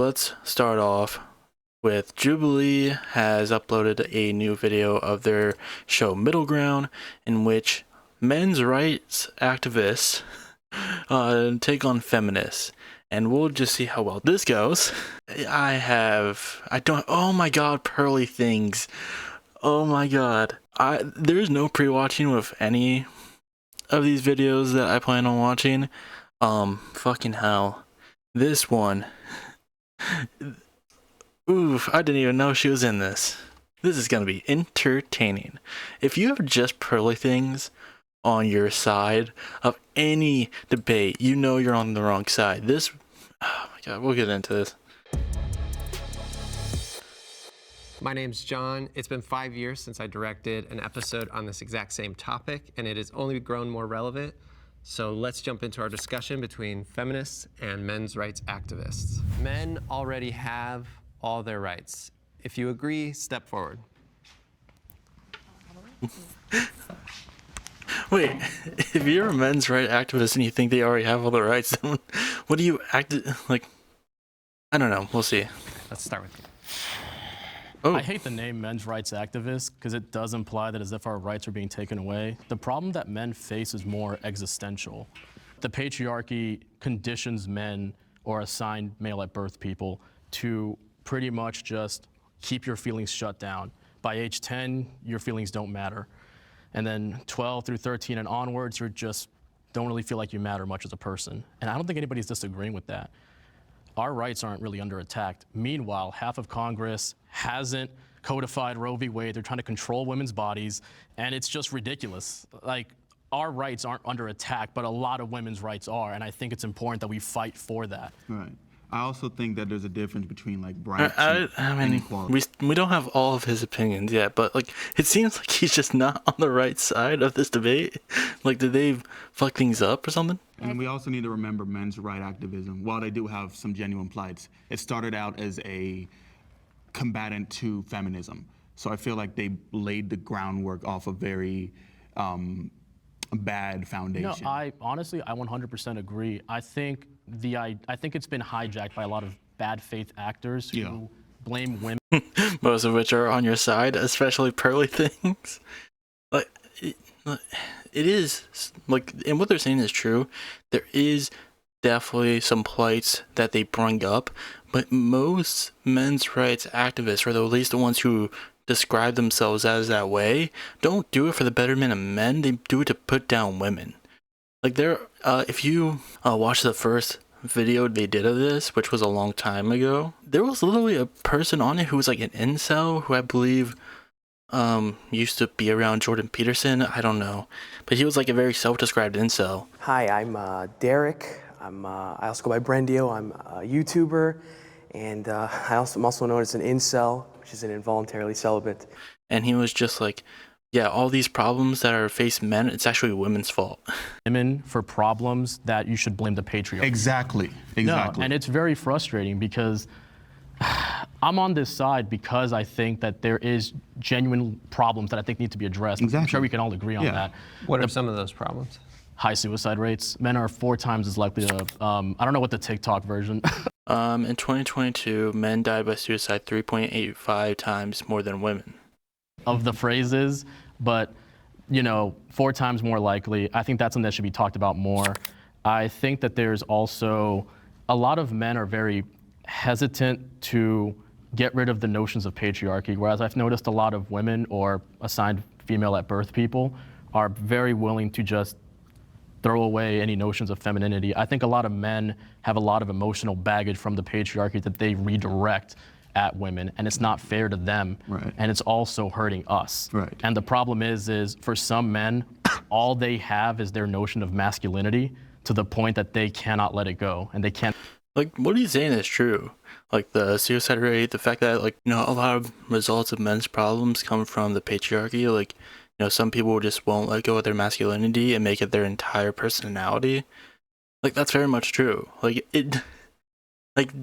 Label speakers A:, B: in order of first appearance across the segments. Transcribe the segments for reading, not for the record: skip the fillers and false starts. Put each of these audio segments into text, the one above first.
A: Let's start off with Jubilee has uploaded a new video of their show Middle Ground, in which men's rights activists take on feminists. And we'll just see how well this goes. Oh my god, pearly things. Oh my god. There's no pre-watching with any of these videos that I plan on watching. Fucking hell. This one. Oof, I didn't even know she was in this. This is gonna be entertaining. If you have just pearly things on your side of any debate, you know you're on the wrong side. Oh my god, we'll get into this.
B: My name's John. It's been 5 years since I directed an episode on this exact same topic, and it has only grown more relevant. So let's jump into our discussion between feminists and men's rights activists. Men already have all their rights. If you agree, step forward.
A: Wait, if you're a men's rights activist and you think they already have all the rights, then what do you like? I don't know. We'll see.
B: Let's start with you.
A: Oh.
C: I hate the name men's rights activists because it does imply that as if our rights are being taken away. The problem that men face is more existential. The patriarchy conditions men, or assigned male at birth people, to pretty much just keep your feelings shut down. By age 10, your feelings don't matter. And then 12 through 13 and onwards, you just don't really feel like you matter much as a person. And I don't think anybody's disagreeing with that. Our rights aren't really under attack. Meanwhile, half of Congress hasn't codified Roe v. Wade. They're trying to control women's bodies, and it's just ridiculous. Like, our rights aren't under attack, but a lot of women's rights are, and I think it's important that we fight for that.
D: Right. I also think that there's a difference between like rights
A: I
D: and
A: mean,
D: equality.
A: we don't have all of his opinions yet, but like it seems like he's just not on the right side of this debate. Like, did they fuck things up or something?
D: And we also need to remember men's right activism. While they do have some genuine plights, it started out as a combatant to feminism. So I feel like they laid the groundwork off a very bad foundation.
C: No, I 100% agree. I think it's been hijacked by a lot of bad faith actors who blame women.
A: Most of which are on your side, especially pearly things. Like, it is like, and what they're saying is true. There is definitely some plights that they bring up, but most men's rights activists, or at least the ones who describe themselves as that way, don't do it for the betterment of men. They do it to put down women. Like, if you watch the first video they did of this, which was a long time ago, there was literally a person on it who was like an incel, who I believe used to be around Jordan Peterson. I don't know, but he was like a very self-described incel.
E: Hi, I'm Derek. I also go by Brendio. I'm a YouTuber, and I'm also known as an incel, which is an involuntarily celibate.
A: And he was just like, yeah, all these problems that are faced men, it's actually women's fault.
C: Women for problems that you should blame the patriarchy.
D: Exactly.
C: No, and it's very frustrating because I'm on this side because I think that there is genuine problems that I think need to be addressed.
D: Exactly.
C: I'm sure we can all agree on that.
B: What are some of those problems?
C: High suicide rates. Men are 4 times as likely to, I don't know what the TikTok version.
A: In 2022, men died by suicide 3.85 times more than women.
C: Of the phrases, but 4 times more likely. I think that's something that should be talked about more. I think that there's also a lot of men are very hesitant to get rid of the notions of patriarchy, whereas I've noticed a lot of women or assigned female at birth people are very willing to just throw away any notions of femininity. I think a lot of men have a lot of emotional baggage from the patriarchy that they redirect at women, and it's not fair to them,
D: right.
C: And it's also hurting us.
D: Right.
C: And the problem is for some men, all they have is their notion of masculinity to the point that they cannot let it go, and they can't.
A: Like, what are you saying is true? Like, the suicide rate, the fact that, like, a lot of results of men's problems come from the patriarchy. Like, some people just won't let go of their masculinity and make it their entire personality. Like, that's very much true. Like,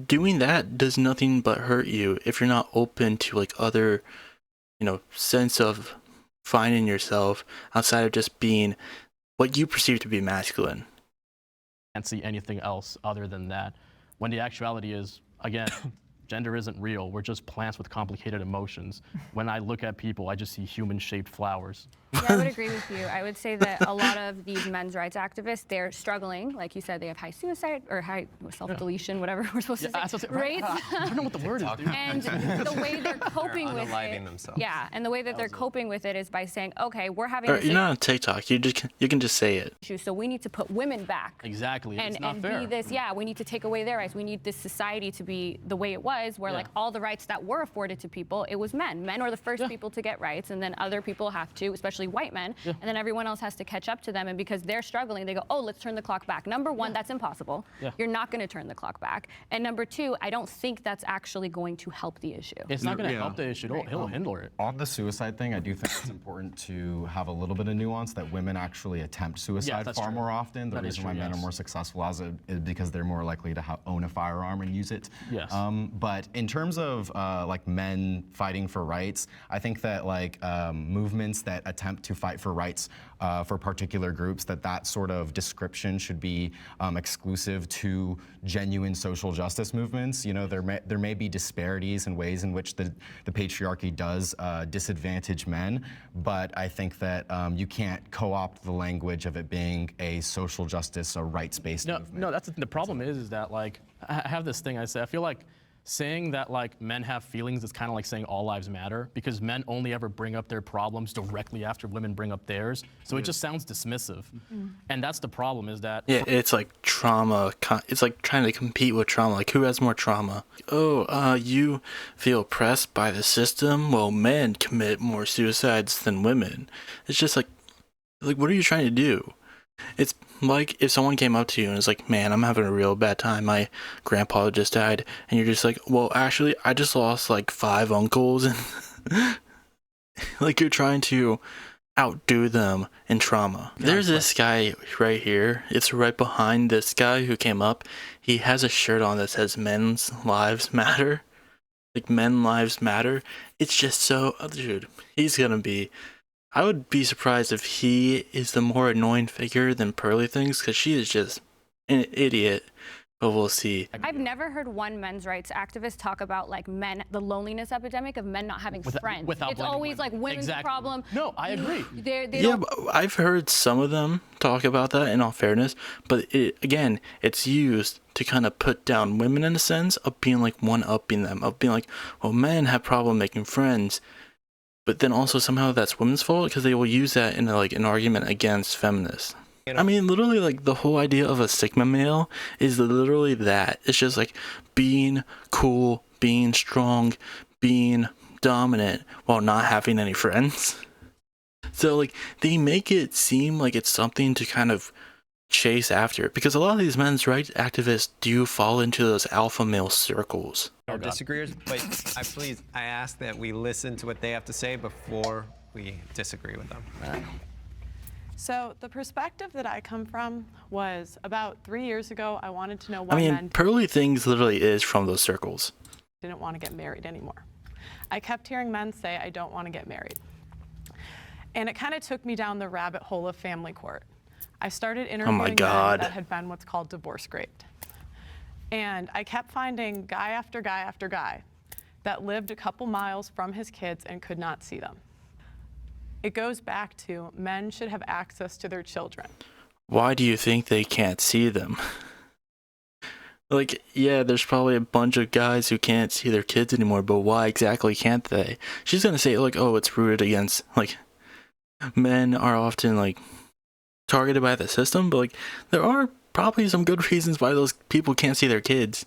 A: doing that does nothing but hurt you if you're not open to, like, other, sense of finding yourself outside of just being what you perceive to be masculine.
C: Can't see anything else other than that. When the actuality is, again, gender isn't real. We're just plants with complicated emotions. When I look at people, I just see human-shaped flowers.
F: Yeah, I would agree with you. I would say that a lot of these men's rights activists, they're struggling. Like you said, they have high suicide or high self-deletion, whatever we're supposed to say, rates.
C: I don't know what the word is, dude.
F: And the way they're coping with
B: unaliving
F: it,
B: themselves.
F: yeah, and the way that they're coping with it is by saying, okay, we're having
A: Or,
F: this
A: you're not on TikTok. You can just say it.
F: issue, so we need to put women back.
C: Exactly. It's not
F: And
C: fair.
F: be this, yeah, we need to take away their rights. We need this society to be the way it was, where like all the rights that were afforded to people, it was men. Men were the first people to get rights, and then other people have to, especially white men, and then everyone else has to catch up to them. And because they're struggling, they go, oh, let's turn the clock back. Number one, that's impossible. You're not going to turn the clock back. And number two, I don't think that's actually going to help the issue.
C: It's not going to help the issue. He'll handle it.
G: On the suicide thing, I do think it's important to have a little bit of nuance that women actually attempt suicide
C: that's
G: far
C: true.
G: more often. The
C: That is
G: reason
C: true,
G: why men are
C: yes.
G: more successful as it is because they're more likely to own a firearm and use it.
C: Yes.
G: But in terms of like men fighting for rights, I think that like movements that attempt to fight for rights for particular groups, that sort of description should be exclusive to genuine social justice movements. You know, there may be disparities in ways in which the patriarchy does disadvantage men, but I think that you can't co-opt the language of it being a social justice, a rights-based movement.
C: No, that's the problem is that like I have this thing I say. I feel like saying that like men have feelings is kind of like saying all lives matter, because men only ever bring up their problems directly after women bring up theirs. So it just sounds dismissive, and that's the problem. Is that
A: It's like trauma. It's like trying to compete with trauma. Like, who has more trauma? Oh, you feel oppressed by the system? Well, men commit more suicides than women. It's just like what are you trying to do? It's like if someone came up to you and was like, man, I'm having a real bad time. My grandpa just died. And you're just like, well, actually, I just lost like 5 uncles. And like you're trying to outdo them in trauma. There's this guy right here. It's right behind this guy who came up. He has a shirt on that says men's lives matter. Like, men lives matter. It's just so, dude, he's going to be... I would be surprised if he is the more annoying figure than Pearly Things, because she is just an idiot. But we'll see.
F: I've never heard one men's rights activist talk about like the loneliness epidemic of men not having friends.
C: without
F: It's
C: blaming
F: always
C: women.
F: like women's
C: Exactly.
F: problem.
C: No, I agree.
F: They
A: Yeah,
F: don't,
A: but I've heard some of them talk about that, in all fairness. But again, it's used to kind of put down women in a sense of being like one-upping them, of being like, well, men have problem making friends. But then also somehow that's women's fault, because they will use that in like an argument against feminists. I mean, literally, like, the whole idea of a Sigma male is literally that. It's just like being cool, being strong, being dominant while not having any friends. So like they make it seem like it's something to kind of chase after, because a lot of these men's rights activists do fall into those alpha male circles.
B: Our disagreeers, but I ask that we listen to what they have to say before we disagree with them.
H: So the perspective that I come from was about 3 years ago, I wanted to know why
A: I mean,
H: men
A: Pearly Things literally is from those circles.
H: didn't want to get married anymore. I kept hearing men say, I don't want to get married. And it kind of took me down the rabbit hole of family court. I started interviewing men that had been what's called divorce raped. And I kept finding guy after guy after guy that lived a couple miles from his kids and could not see them. It goes back to men should have access to their children.
A: Why do you think they can't see them? Like, yeah, there's probably a bunch of guys who can't see their kids anymore, but why exactly can't they? She's gonna say, like, oh, it's rooted against, like, men are often, like, targeted by the system, but, like, there are probably some good reasons why those people can't see their kids.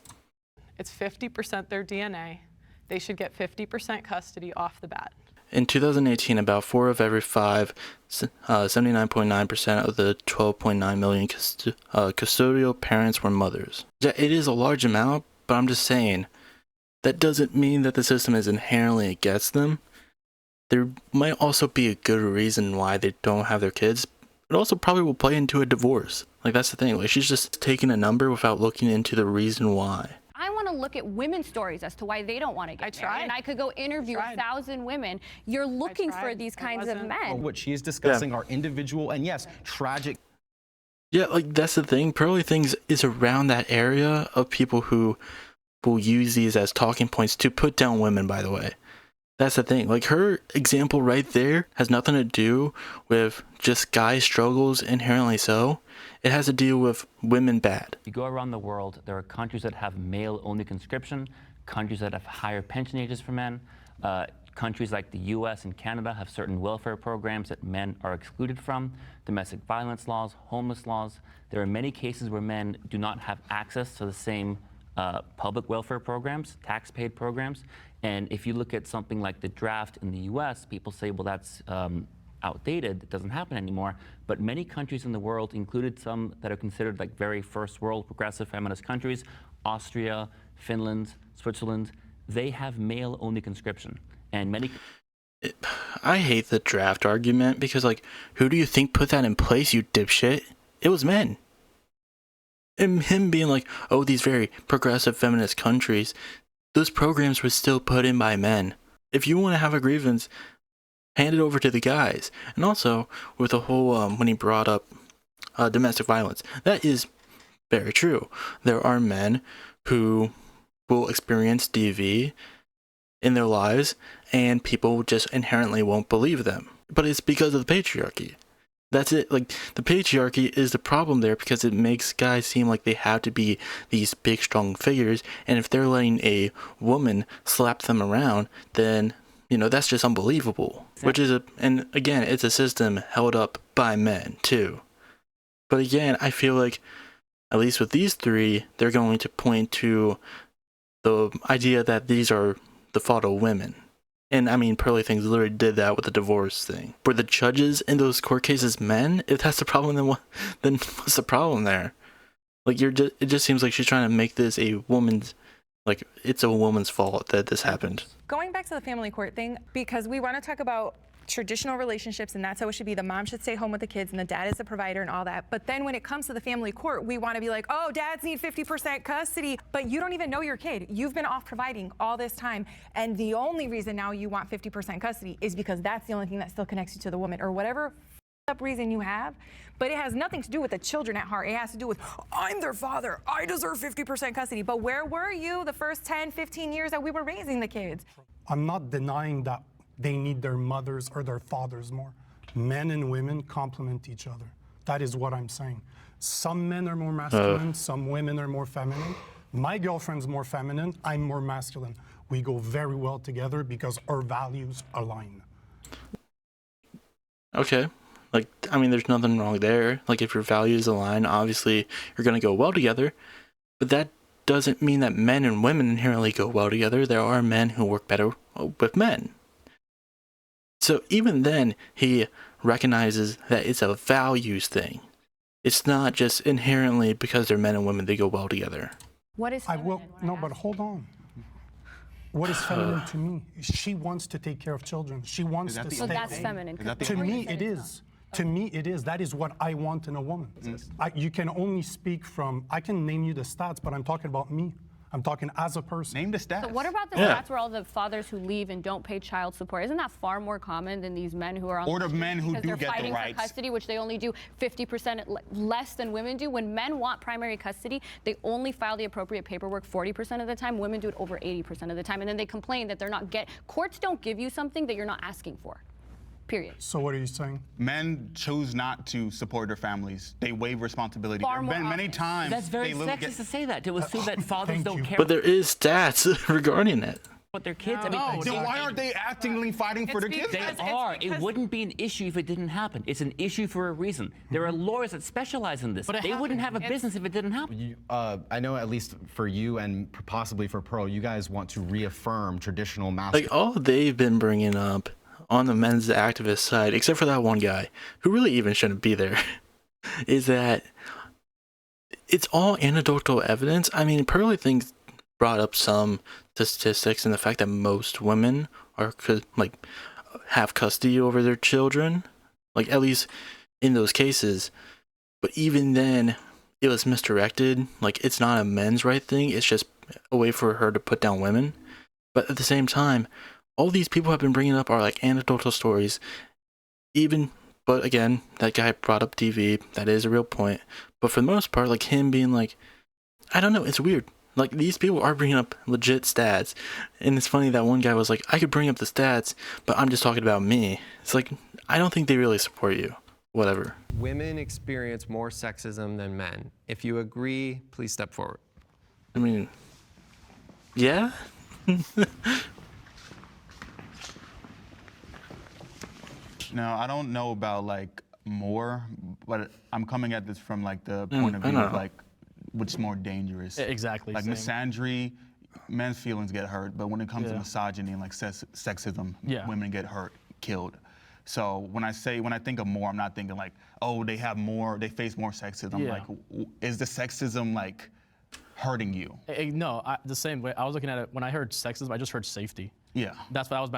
H: It's 50% their DNA. They should get 50% custody off the bat.
A: In 2018, about 4 of every 5, 79.9% of the 12.9 million custodial parents were mothers. Yeah, it is a large amount, but I'm just saying, that doesn't mean that the system is inherently against them. There might also be a good reason why they don't have their kids. It also probably will play into a divorce. Like, that's the thing. Like, she's just taking a number without looking into the reason why.
F: I want to look at women's stories as to why they don't want to get married. And I could go interview 1,000 women. You're looking for these kinds of men.
G: What she's discussing are individual and, yes, tragic.
A: Yeah, like, that's the thing. Pearly Things is around that area of people who will use these as talking points to put down women, by the way. That's the thing. Like, her example right there has nothing to do with just guy struggles, inherently so. It has to do with women bad.
I: You go around the world, there are countries that have male-only conscription, countries that have higher pension ages for men. Countries like the US and Canada have certain welfare programs that men are excluded from, domestic violence laws, homeless laws. There are many cases where men do not have access to the same public welfare programs, tax-paid programs. And if you look at something like the draft in the US, people say, well, that's outdated, it doesn't happen anymore. But many countries in the world, included some that are considered like very first world progressive feminist countries, Austria, Finland, Switzerland, they have male-only conscription. And many...
A: I hate the draft argument because, like, who do you think put that in place, you dipshit? It was men. And him being like, oh, these very progressive feminist countries, those programs were still put in by men. If you want to have a grievance, hand it over to the guys. And also, with the whole, when he brought up domestic violence, that is very true. There are men who will experience DV in their lives, and people just inherently won't believe them. But it's because of the patriarchy. That's it. Like, the patriarchy is the problem there because it makes guys seem like they have to be these big, strong figures. And if they're letting a woman slap them around, then, you know, that's just unbelievable. Which is and again, it's a system held up by men too. But again, I feel like, at least with these three, they're going to point to the idea that these are the fault of women. And I mean, Pearly Things literally did that with the divorce thing. Were the judges in those court cases men? If that's the problem, then what's the problem there? Like, it just seems like she's trying to make this a woman's, like, it's a woman's fault that this happened.
J: Going back to the family court thing, because we want to talk about traditional relationships, and that's how it should be. The mom should stay home with the kids, and the dad is the provider and all that. But then when it comes to the family court, we want to be like, oh, dads need 50% custody. But you don't even know your kid. You've been off providing all this time. And the only reason now you want 50% custody is because that's the only thing that still connects you to the woman, or whatever up reason you have. But it has nothing to do with the children at heart. It has to do with, I'm their father. I deserve 50% custody. But where were you the first 10, 15 years that we were raising the kids?
K: I'm not denying that they need their mothers or their fathers more. Men and women complement each other. That is what I'm saying. Some men are more masculine, some women are more feminine. My girlfriend's more feminine, I'm more masculine. We go very well together because our values align.
A: Okay. Like, I mean, there's nothing wrong there. Like, if your values align, obviously you're going to go well together. But that doesn't mean that men and women inherently go well together. There are men who work better with men. So even then, he recognizes that it's a values thing. It's not just inherently because they're men and women, they go well together.
J: What is feminine?
K: No, but hold on. What is feminine to me? She wants to take care of children. She wants to stay.
F: So that's feminine.
K: To me, it is. To me, it is. That is what I want in a woman. You can only speak from, I can name you the stats, but I'm talking about me. I'm talking as a person.
D: Name the stats.
F: So what about the stats where all the fathers who leave and don't pay child support? Isn't that far more common than these men who are on
D: or the men who
F: because
D: do
F: they're
D: get
F: fighting
D: the rights
F: for custody, which they only do 50% less than women do? When men want primary custody, they only file the appropriate paperwork 40% of the time. Women do it over 80% of the time, and then they complain that they're not courts don't give you something that you're not asking for. Period.
K: So what are you saying?
D: Men choose not to support their families. They waive responsibility.
F: Far more
D: Many
F: often.
D: times.
I: That's very sexist to say that, to assume that fathers don't care
A: But there is stats regarding it.
I: about their kids.
D: No, then why aren't they actively fighting for their kids?
I: They are. It wouldn't be an issue if it didn't happen. It's an issue for a reason. There are lawyers that specialize in this.
C: But
I: they wouldn't have a business if it didn't happen.
G: I know at least for you and possibly for Pearl, you guys want to reaffirm traditional masculine.
A: Like, all they've been bringing up on the men's activist side, except for that one guy who really even shouldn't be there, is that it's all anecdotal evidence. I mean, Pearly Things brought up some statistics and the fact that most women are have custody over their children, like at least in those cases. But even then, it was misdirected. Like, it's not a men's right thing. It's just a way for her to put down women. But at the same time, all these people have been bringing up are like anecdotal stories. But again, that guy brought up DV. That is a real point. But for the most part, like him being like, I don't know, it's weird. Like, these people are bringing up legit stats. And it's funny that one guy was like, I could bring up the stats, but I'm just talking about me. It's like, I don't think they really support you. Whatever.
B: Women experience more sexism than men. If you agree, please step forward.
A: I mean, yeah?
D: Now, I don't know about like more, but I'm coming at this from like the point of view of like what's more dangerous.
C: Exactly.
D: Like misandry, men's feelings get hurt, but when it comes to misogyny and like sexism, women get hurt, killed. So when I think of more, I'm not thinking like, oh, they face more sexism. Like, is the sexism like hurting you?
C: No, the same way. I was looking at it, when I heard sexism, I just heard safety.
D: Yeah.
C: That was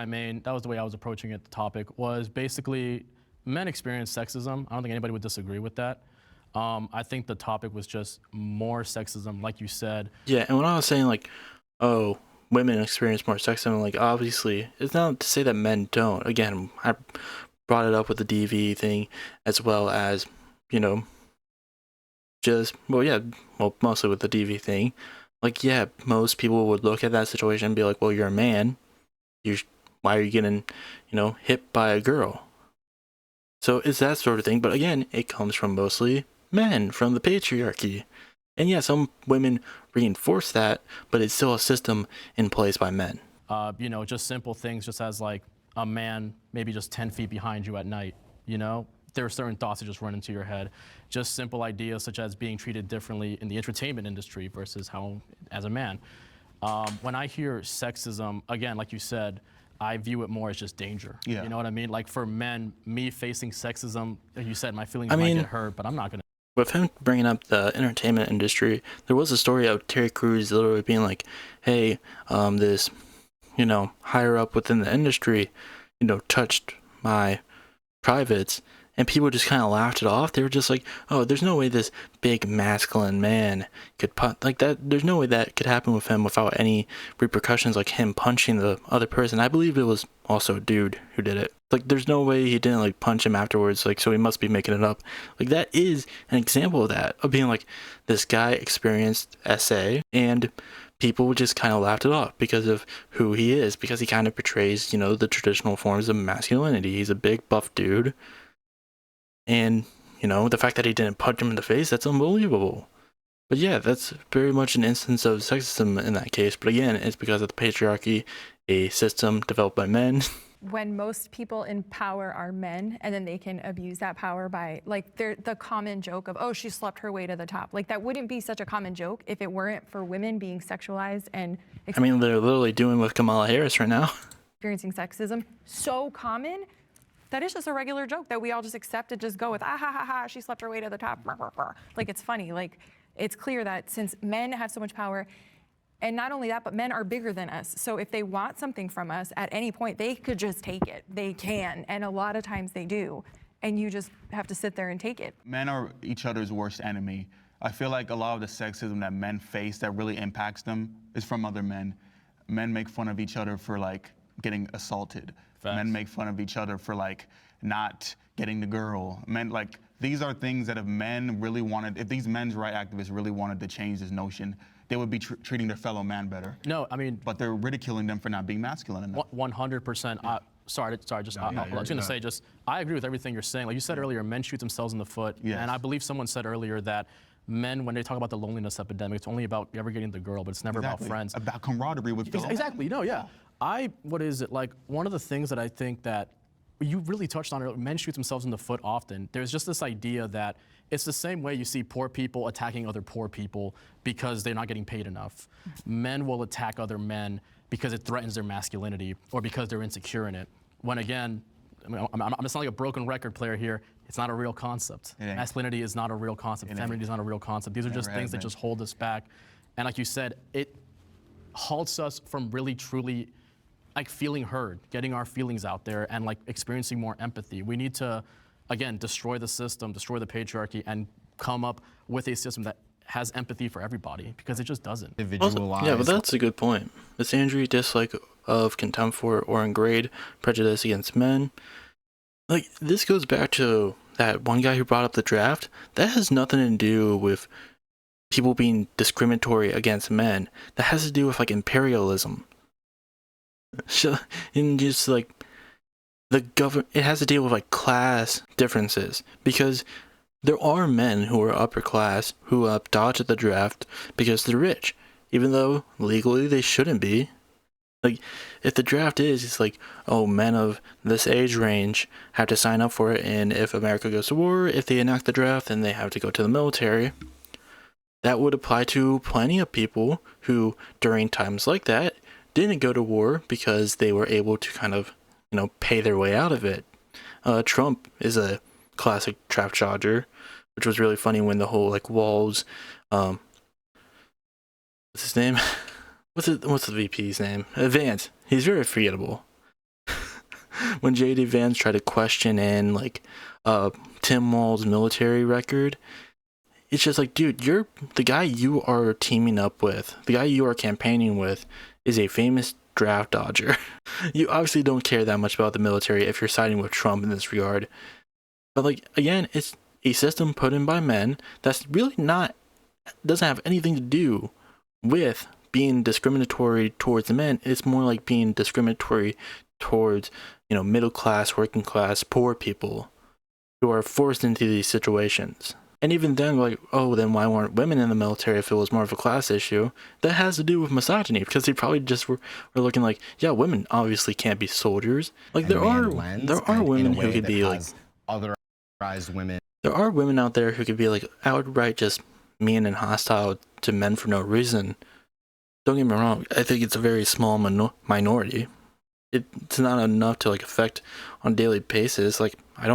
C: the way I was approaching it. The topic was basically men experience sexism. I don't think anybody would disagree with that. I think the topic was just more sexism, like you said.
A: Yeah, and when I was saying like, oh, women experience more sexism, like obviously, it's not to say that men don't. Again, I brought it up with the DV thing as well as, you know, mostly with the DV thing. Like, yeah, most people would look at that situation and be like, well, you're a man. Why are you getting, you know, hit by a girl? So it's that sort of thing. But again, it comes from mostly men, from the patriarchy. And yeah, some women reinforce that, but it's still a system in place by men.
C: You know, just simple things, just as like a man maybe just 10 feet behind you at night, you know? There are certain thoughts that just run into your head. Just simple ideas such as being treated differently in the entertainment industry versus how as a man. When I hear sexism, again, like you said, I view it more as just danger.
D: Yeah.
C: You know what I mean? Like for men, me facing sexism, like you said, my feelings might get hurt, but I'm not gonna.
A: With him bringing up the entertainment industry, there was a story of Terry Crews literally being like, hey, this, you know, higher up within the industry, you know, touched my privates. And people just kind of laughed it off. They were just like, oh, there's no way this big masculine man could like that. There's no way that could happen with him without any repercussions, like him punching the other person. I believe it was also a dude who did it. Like, there's no way he didn't like punch him afterwards. Like, so he must be making it up. Like, that is an example of that, of being like, this guy experienced SA and people just kind of laughed it off because of who he is, because he kind of portrays, you know, the traditional forms of masculinity. He's a big buff dude. And, you know, the fact that he didn't punch him in the face, that's unbelievable. But yeah, that's very much an instance of sexism in that case. But again, it's because of the patriarchy, a system developed by men.
J: When most people in power are men, and then they can abuse that power by, like, the common joke of, oh, she slept her way to the top. Like, that wouldn't be such a common joke if it weren't for women being sexualized and
A: I mean, they're literally doing with Kamala Harris right now.
J: Experiencing sexism. So common. That is just a regular joke that we all just accept and just go with, ah, ha, ha, ha, she slept her way to the top. Like, it's funny. Like, it's clear that since men have so much power, and not only that, but men are bigger than us. So if they want something from us at any point, they could just take it. They can, and a lot of times they do. And you just have to sit there and take it.
D: Men are each other's worst enemy. I feel like a lot of the sexism that men face that really impacts them is from other men. Men make fun of each other for like getting assaulted.
C: Facts.
D: Men make fun of each other for like not getting the girl. Men, like, these are things that if men really wanted, if these men's right activists really wanted to change this notion, they would be treating their fellow man better.
C: No, I mean,
D: but they're ridiculing them for not being masculine enough.
C: 100%. Sorry. I was going to say, I agree with everything you're saying. Like you said earlier, men shoot themselves in the foot.
D: Yes.
C: And I believe someone said earlier that men, when they talk about the loneliness epidemic, it's only about ever getting the girl, but it's never about friends.
D: About camaraderie with fellow.
C: Exactly. No, yeah. What is it? Like, one of the things that I think that you really touched on earlier, men shoot themselves in the foot often. There's just this idea that it's the same way you see poor people attacking other poor people because they're not getting paid enough. Men will attack other men because it threatens their masculinity or because they're insecure in it. When again, I mean, I'm just like a broken record player here. It's not a real concept. Masculinity is not a real concept. Femininity is not a real concept. These are just things that just hold us back. And like you said, it halts us from really truly like feeling heard, getting our feelings out there and like experiencing more empathy. We need to, again, destroy the system, destroy the patriarchy, and come up with a system that has empathy for everybody, because it just doesn't.
G: Individualized.
A: Yeah, but that's a good point. Misandry, dislike of, contempt for, or ingrained prejudice against men. Like, this goes back to that one guy who brought up the draft. That has nothing to do with people being discriminatory against men. That has to do with like imperialism. So, and just like the government, it has to deal with like class differences, because there are men who are upper class who dodge the draft because they're rich, even though legally they shouldn't be. Like, if the draft it's like, oh, men of this age range have to sign up for it, and if America goes to war, if they enact the draft, then they have to go to the military. That would apply to plenty of people who, during times like that, didn't go to war because they were able to kind of, pay their way out of it. Trump is a classic draft dodger, which was really funny when the whole, like, walls, what's his name? What's the VP's name? Vance. He's very forgettable. When J.D. Vance tried to question in, like, Tim Walz's military record, it's just like, dude, the guy you are teaming up with, the guy you are campaigning with, is a famous draft dodger. You obviously don't care that much about the military if you're siding with Trump in this regard. But, like, again, it's a system put in by men that's really doesn't have anything to do with being discriminatory towards the men. It's more like being discriminatory towards, middle class, working class, poor people who are forced into these situations. And even then, like, oh, then why weren't women in the military if it was more of a class issue? That has to do with misogyny, because they probably just were looking like, yeah, women obviously can't be soldiers. Like, there are women who could be like
G: otherized women.
A: There are women out there who could be like outright just mean and hostile to men for no reason. Don't get me wrong, I think it's a very small minority. It's not enough to like affect on a daily basis. Like, I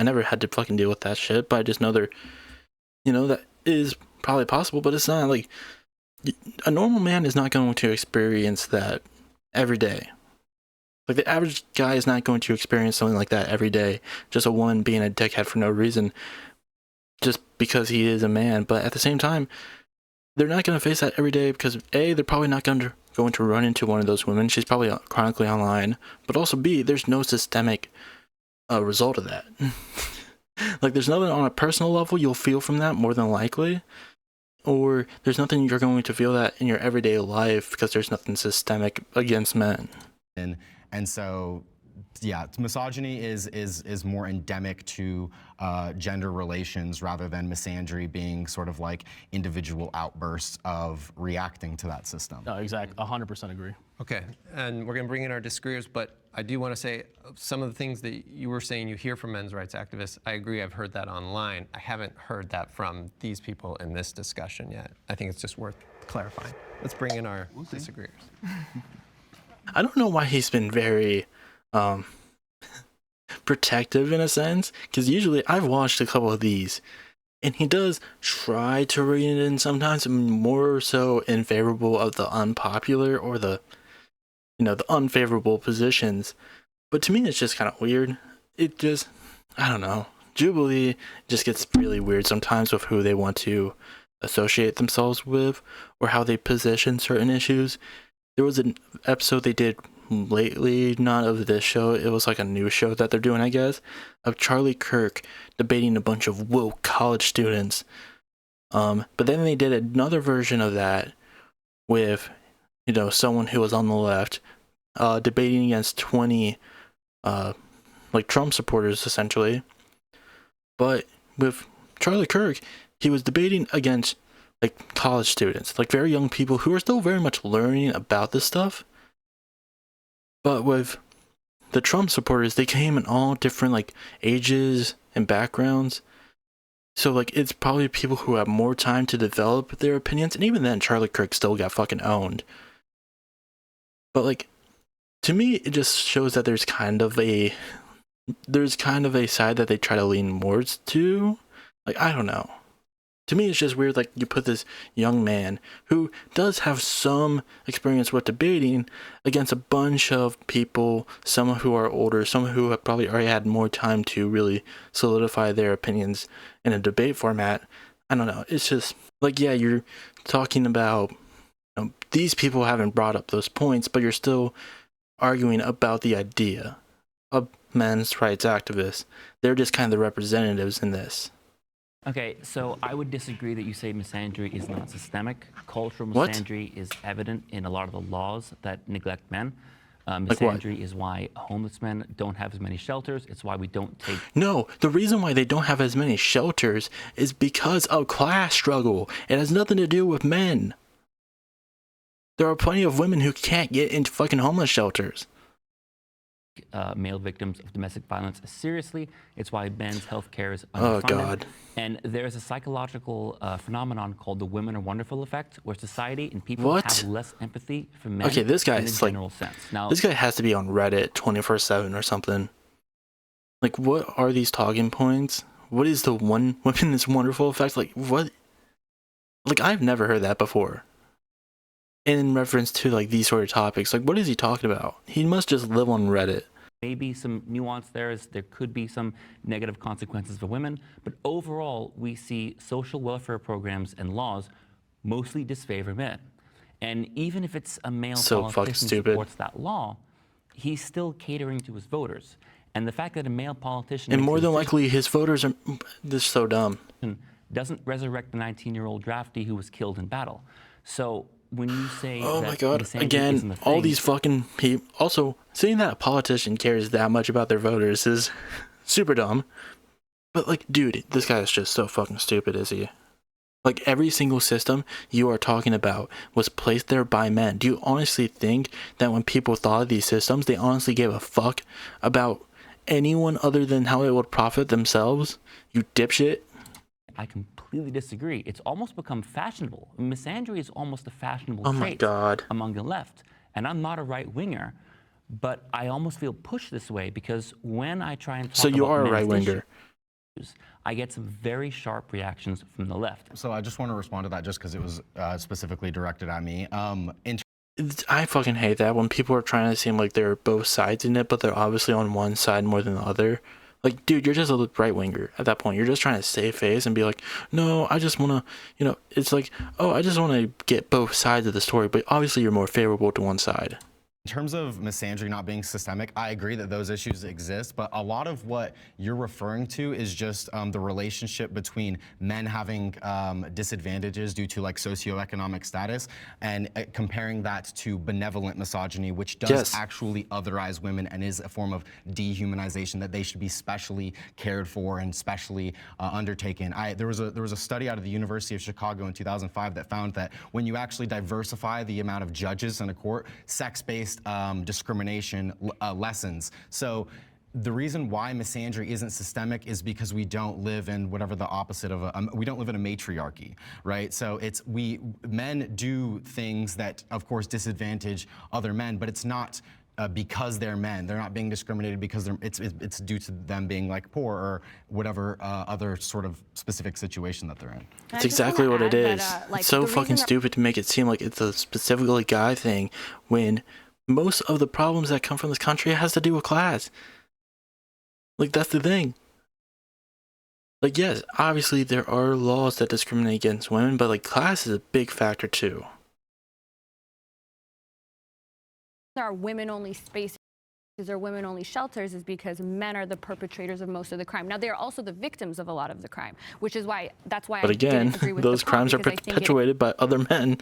A: never had to fucking deal with that shit, but I just know that is probably possible, but it's not like, a normal man is not going to experience that every day. Like, the average guy is not going to experience something like that every day. Just a woman being a dickhead for no reason, just because he is a man. But at the same time, they're not going to face that every day because A, they're probably not going to run into one of those women. She's probably chronically online. But also B, there's no systemic result of that. Like, there's nothing on a personal level you'll feel from that more than likely. Or there's nothing you're going to feel that in your everyday life because there's nothing systemic against men.
G: And so, yeah, misogyny is more endemic to gender relations rather than misandry being sort of like individual outbursts of reacting to that system.
C: No, exactly. 100% agree.
B: Okay, and we're going to bring in our disagreeers, but I do want to say some of the things that you were saying you hear from men's rights activists. I agree, I've heard that online. I haven't heard that from these people in this discussion yet. I think it's just worth clarifying. Let's bring in our disagreeers.
A: I don't know why he's been very protective in a sense, because usually I've watched a couple of these, and he does try to rein it in sometimes, more so in favorable of the unpopular or the unfavorable positions. But to me, it's just kind of weird. I don't know. Jubilee just gets really weird sometimes with who they want to associate themselves with or how they position certain issues. There was an episode they did lately, not of this show, it was like a new show that they're doing, I guess, of Charlie Kirk debating a bunch of woke college students. But then they did another version of that with, someone who was on the left, debating against 20, like Trump supporters, essentially. But with Charlie Kirk, he was debating against like college students, like very young people who are still very much learning about this stuff. But with the Trump supporters, they came in all different like ages and backgrounds. So like it's probably people who have more time to develop their opinions. And even then, Charlie Kirk still got fucking owned. But like, to me, it just shows that there's kind of a side that they try to lean more to. Like, I don't know. To me, it's just weird, like, you put this young man who does have some experience with debating against a bunch of people, some who are older, some who have probably already had more time to really solidify their opinions in a debate format. I don't know. It's just, like, yeah, you're talking about, these people haven't brought up those points, but you're still arguing about the idea of men's rights activists. They're just kind of the representatives in this.
I: Okay, so I would disagree that you say misandry is not systemic. Cultural
A: What?
I: misandry is evident in a lot of the laws that neglect men.
A: Like what?
I: Misandry is why homeless men don't have as many shelters. It's why we don't take.
A: No, the reason why they don't have as many shelters is because of class struggle. It has nothing to do with men. There are plenty of women who can't get into fucking homeless shelters.
I: Male victims of domestic violence seriously. It's why men's health care is
A: Oh,
I: underfunded.
A: God.
I: And there's a psychological phenomenon called the women are wonderful effect, where society and people
A: What?
I: have less empathy for men
A: Okay, this guy
I: in a
A: is like,
I: general sense. Now,
A: this guy has to be on Reddit 24/7 or something. Like, what are these talking points? What is the one women is wonderful effect? Like, what? Like, I've never heard that before. In reference to like these sort of topics, like, what is he talking about? He must just live on Reddit.
I: maybe some nuance there is there could be some negative consequences for women, but overall we see social welfare programs and laws mostly disfavor men. And even if it's a male politician who supports that law, he's still catering to his voters. And the fact that a male politician
A: and more than likely his voters are this is so dumb
I: doesn't resurrect the 19-year-old draftee who was killed in battle. So when you say
A: oh
I: that
A: my god
I: misandry
A: again
I: isn't a
A: all
I: thing,
A: these fucking people also saying that a politician cares that much about their voters is super dumb. But like, dude, this guy is just so fucking stupid, is he? Like, every single system you are talking about was placed there by men. Do you honestly think that when people thought of these systems, they honestly gave a fuck about anyone other than how it would profit themselves? You dipshit.
I: I completely disagree. It's almost become fashionable. Misandry is almost a fashionable
A: Oh my
I: trait
A: god.
I: among the left. And I'm not a right-winger, but I almost feel pushed this way because when I try and talk
A: So you
I: about
A: are a
I: men's
A: right-winger.
I: issues, I get some very sharp reactions from the left.
G: So I just want to respond to that just because it was specifically directed at me.
A: I fucking hate that when people are trying to seem like they're both sides in it, but they're obviously on one side more than the other. Like, dude, you're just a right-winger at that point. You're just trying to save face and be like, no, I just want to, you know, it's like, oh, I just want to get both sides of the story, but obviously you're more favorable to one side.
G: In terms of misandry not being systemic, I agree that those issues exist, but a lot of what you're referring to is just the relationship between men having disadvantages due to like socioeconomic status and comparing that to benevolent misogyny, which does actually otherize women and is a form of dehumanization that they should be specially cared for and specially undertaken. There was a study out of the University of Chicago in 2005 that found that when you actually diversify the amount of judges in a court, sex-based discrimination lessens. So the reason why misandry isn't systemic is because we don't live in whatever the opposite of we don't live in a matriarchy, right? So men do things that of course disadvantage other men, but it's not because they're men. They're not being discriminated because it's due to them being like poor or whatever other sort of specific situation that they're in.
A: It's exactly what it is. It's so fucking stupid to make it seem like it's a specifically guy thing when most of the problems that come from this country has to do with class. Like, that's the thing. Like, yes, obviously there are laws that discriminate against women, but like, class is a big factor too.
F: There are women-only spaces or women-only shelters is because men are the perpetrators of most of the crime. Now, they are also the victims of a lot of the crime, which is why
A: But again, those crimes are perpetuated by other men.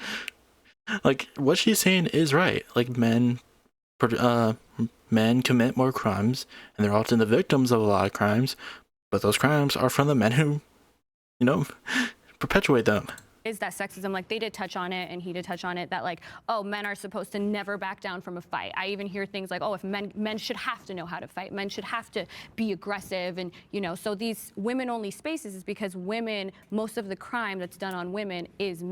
A: Like, what she's saying is right. Like, men commit more crimes, and they're often the victims of a lot of crimes, but those crimes are from the men who, you know, perpetuate them.
F: Is that sexism? Like, they did touch on it, and he did touch on it, that like, oh, men are supposed to never back down from a fight. I even hear things like, oh, if men should have to know how to fight. Men should have to be aggressive, and you know. So these women-only spaces is because women, most of the crime that's done on women is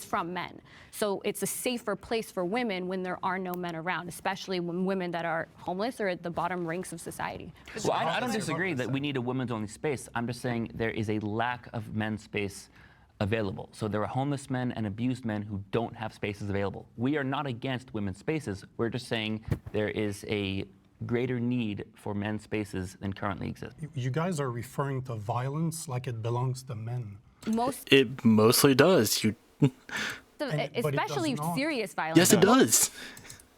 F: from men. So it's a safer place for women when there are no men around, especially when women that are homeless or at the bottom ranks of society.
I: Well, I don't disagree that we need a women's-only space. I'm just saying there is a lack of men's space available. So there are homeless men and abused men who don't have spaces available. We are not against women's spaces. We're just saying there is a greater need for men's spaces than currently exists.
K: You guys are referring to violence like it belongs to men.
A: It mostly does.
F: Especially serious violence.
A: Yes, it does.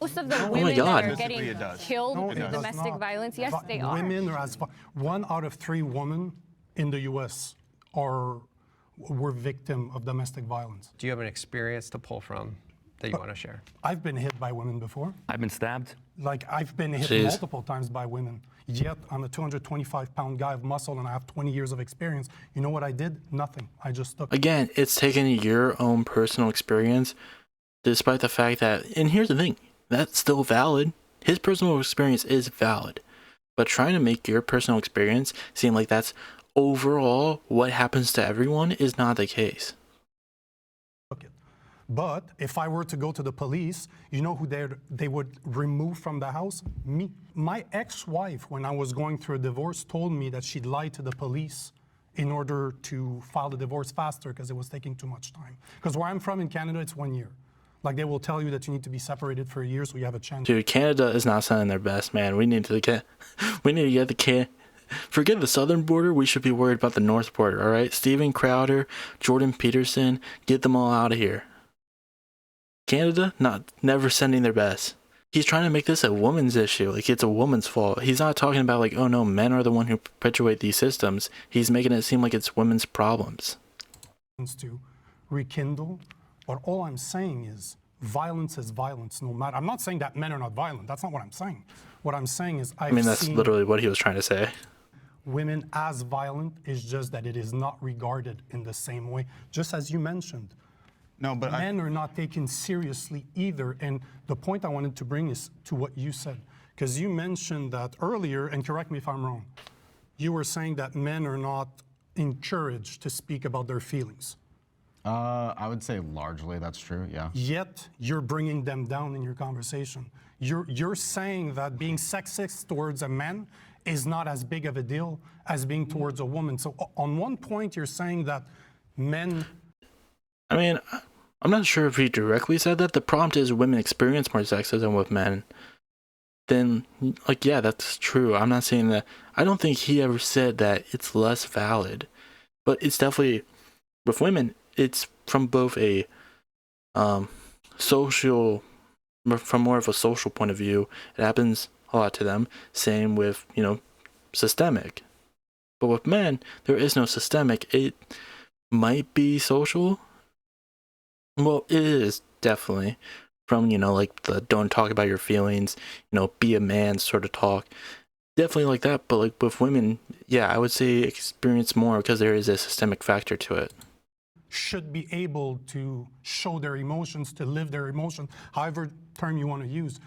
F: Most of the women that are getting killed in domestic violence, yes, they are.
K: Women are 1 out of 3 women in the U.S. were victim of domestic violence.
B: Do you have an experience to pull from that you want to share?
K: I've been hit by women before.
I: I've been stabbed.
K: Like, I've been hit
A: Jeez.
K: multiple times by women. Yet I'm a 225-pound guy of muscle and I have 20 years of experience. You know what I did? Nothing. I just took.
A: Again, it's taking your own personal experience, despite the fact that, and here's the thing, that's still valid. His personal experience is valid. But trying to make your personal experience seem like that's overall what happens to everyone is not the case.
K: But if I were to go to the police, you know who they would remove from the house? Me. My ex-wife, when I was going through a divorce, told me that she'd lied to the police in order to file the divorce faster because it was taking too much time. Because where I'm from in Canada, it's 1 year. Like, they will tell you that you need to be separated for a year so you have a chance.
A: Dude, Canada is not sending their best, man. We need to get forget the southern border. We should be worried about the north border, all right? Steven Crowder, Jordan Peterson, get them all out of here. Canada, never sending their best. He's trying to make this a woman's issue, like it's a woman's fault. He's not talking about like, oh no, men are the one who perpetuate these systems. He's making it seem like it's women's problems.
K: To rekindle, but all I'm saying is violence, no matter. I'm not saying that men are not violent. That's not what I'm saying. What I'm saying is
A: that's literally what he was trying to say.
K: Women as violent, is just that it is not regarded in the same way, just as you mentioned.
D: No, but
K: men are not taken seriously either. And the point I wanted to bring is to what you said, because you mentioned that earlier, and correct me if I'm wrong, you were saying that men are not encouraged to speak about their feelings.
G: I would say largely that's true, yeah.
K: Yet you're bringing them down in your conversation. You're saying that being sexist towards a man is not as big of a deal as being towards a woman. So on one point, you're saying that men...
A: I mean, I'm not sure if he directly said that. The prompt is women experience more sexism with men. Then, like, yeah, that's true. I'm not saying that. I don't think he ever said that it's less valid. But it's definitely, with women, it's from both a social, from more of a social point of view. It happens a lot to them. Same with, systemic. But with men, there is no systemic. It might be social. Well, it is definitely from, like the don't talk about your feelings, be a man sort of talk. Definitely like that. But like with women, yeah, I would say experience more because there is a systemic factor to it.
K: Should be able to show their emotions, to live their emotions, however term you want to use.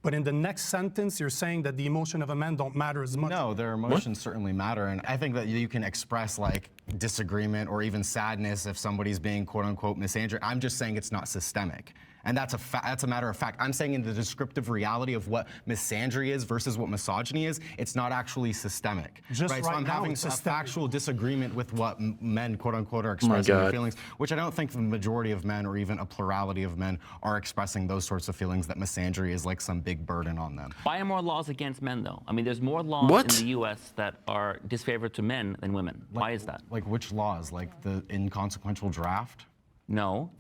K: But in the next sentence, you're saying that the emotion of a man don't matter as much.
G: No, their emotions certainly matter. And I think that you can express like disagreement or even sadness if somebody's being quote unquote misandric. I'm just saying it's not systemic. And that's a matter of fact. I'm saying in the descriptive reality of what misandry is versus what misogyny is, it's not actually systemic.
K: Just
G: right? So I'm
K: now,
G: having a
K: it's systemic.
G: factual disagreement with what men, quote unquote, are expressing their feelings, which I don't think the majority of men or even a plurality of men are expressing those sorts of feelings, that misandry is like some big burden on them.
I: Why are more laws against men, though? I mean, there's more laws in the U.S. that are disfavored to men than women. Why is that?
G: Like which laws? Like the inconsequential draft?
I: No.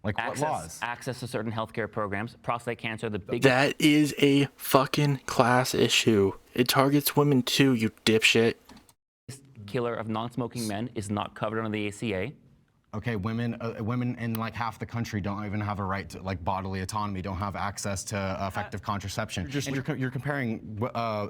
G: Like what laws?
I: Access to certain healthcare programs. Prostate cancer, the biggest.
A: That is a fucking class issue. It targets women too, you dipshit.
I: Killer of non-smoking men is not covered under the ACA.
G: Okay, women in like half the country don't even have a right to like bodily autonomy, don't have access to effective contraception. You're comparing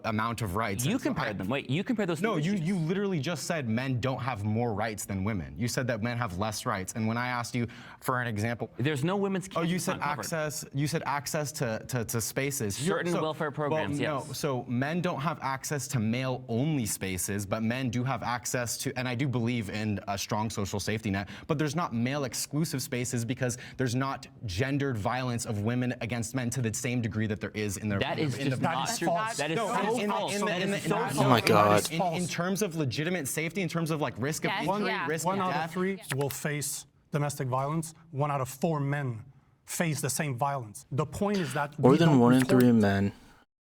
G: amount of rights.
I: You compared them. Wait, you compared those two
G: No,
I: issues.
G: you literally just said men don't have more rights than women. You said that men have less rights. And when I asked you for an example,
I: there's no women's.
G: Oh, you said access. You said access to spaces.
I: Certain welfare programs.
G: Well,
I: yes.
G: No, so men don't have access to male-only spaces, but men do have access to, and I do believe in a strong social safety net. But there's not male-exclusive spaces because there's not gendered violence of women against men to the same degree that there is in their.
I: That is just not true. That is so false.
A: Oh my God.
G: In terms of legitimate safety, in terms of like risk of injury, risk of
K: One out
G: death.
K: of 3 will face domestic violence. 1 out of 4 men face the same violence. The point is that
A: More than 1 in 3 men.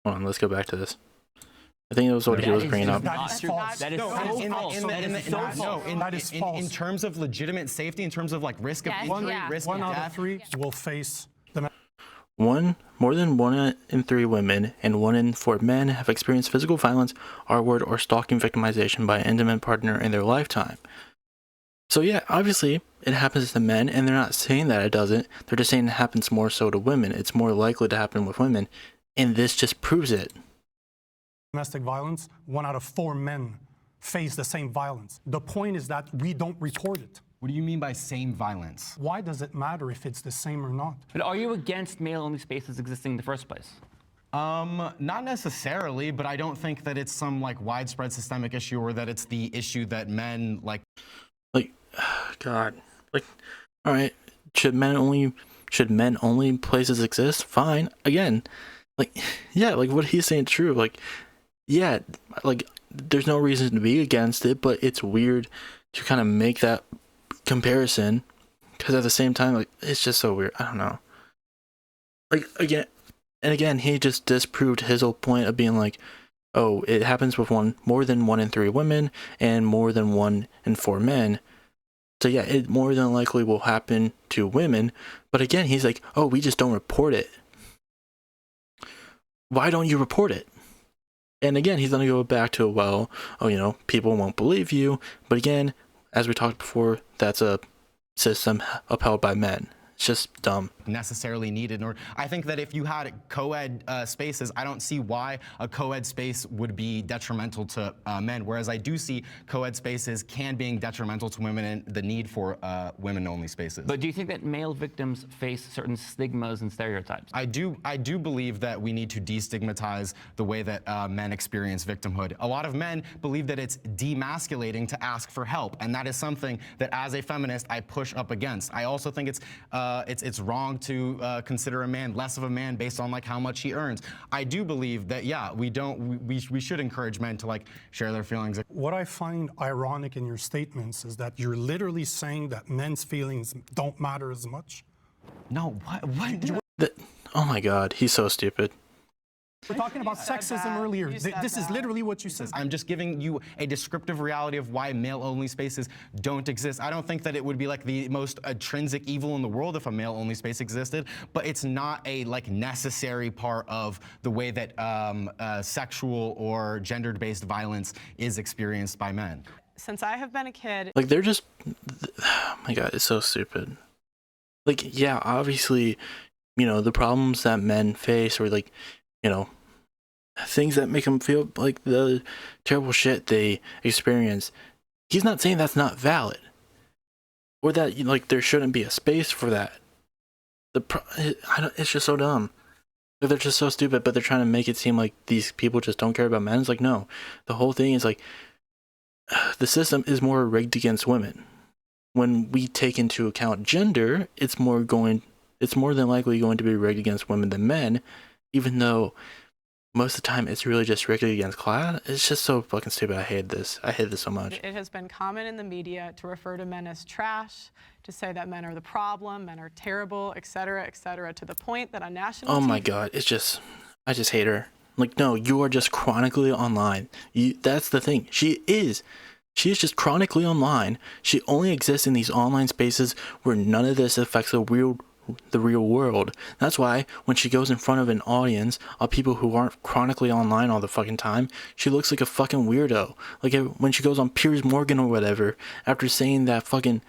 A: Hold on, let's go back to this. I think that was what he was bringing up.
K: That is false.
I: That is so false.
G: In terms of legitimate safety, in terms of like risk of injury, risk of
K: 1 out
G: death.
K: of 3 will face the.
A: More than 1 in 3 women and 1 in 4 men have experienced physical violence, R-word, or stalking victimization by an intimate partner in their lifetime. So yeah, obviously it happens to men, and they're not saying that it doesn't. They're just saying it happens more so to women. It's more likely to happen with women, and this just proves it.
K: Domestic violence, 1 out of 4 men face the same violence. The point is that we don't report it.
G: What do you mean by same violence?
K: Why does it matter if it's the same or not?
I: But are you against male-only spaces existing in the first place?
G: Not necessarily, but I don't think that it's some like widespread systemic issue, or that it's the issue that men like.
A: God, like, all right, should men only places exist? Fine. Again, like, yeah, like what he's saying is true. Like, yeah, like there's no reason to be against it, but it's weird to kind of make that comparison, because at the same time, like, it's just so weird. I don't know. Like, again, he just disproved his whole point of being like, oh, it happens with more than 1 in 3 women and more than 1 in 4 men. So yeah, it more than likely will happen to women. But again, he's like, oh, we just don't report it. Why don't you report it? And again, he's going to go back to, well, oh, people won't believe you. But again, as we talked before, that's a system upheld by men. It's just dumb.
G: Necessarily needed. Or I think that if you had co-ed spaces, I don't see why a co-ed space would be detrimental to men, whereas I do see co-ed spaces being detrimental to women, and the need for women-only spaces.
I: But do you think that male victims face certain stigmas and stereotypes?
G: I do believe that we need to destigmatize the way that men experience victimhood. A lot of men believe that it's demasculating to ask for help, and that is something that, as a feminist, I push up against. I also think it's wrong to consider a man less of a man based on like how much he earns. I do believe that, yeah, we should encourage men to like share their feelings.
K: What I find ironic in your statements is that you're literally saying that men's feelings don't matter as much.
G: No, what?
A: Oh my God, he's so stupid.
K: We're talking about sexism earlier. This is literally what you said.
G: I'm just giving you a descriptive reality of why male-only spaces don't exist. I don't think that it would be like the most intrinsic evil in the world if a male-only space existed, but it's not a like necessary part of the way that sexual or gender-based violence is experienced by men.
H: Since I have been a kid,
A: Like, they're just, oh my God, it's so stupid. Like, yeah, obviously, the problems that men face, or like, things that make them feel like the terrible shit they experience. He's not saying that's not valid, or that like there shouldn't be a space for that. It's just so dumb. They're just so stupid, but they're trying to make it seem like these people just don't care about men. It's like, no, the whole thing is like the system is more rigged against women. When we take into account gender, it's more than likely going to be rigged against women than men. Even though most of the time it's really just rigged against class. It's just so fucking stupid. I hate this. I hate this so much.
H: it has been common in the media to refer to men as trash, to say that men are the problem, men are terrible, et cetera, to the point that on national
A: Oh my
H: TV
A: God, I just hate her. Like, no, you are just chronically online. That's the thing. She is just chronically online. She only exists in these online spaces where none of this affects the real world. That's why when she goes in front of an audience of people who aren't chronically online all the fucking time, she looks like a fucking weirdo. Like when she goes on Piers Morgan or whatever, after saying that fucking,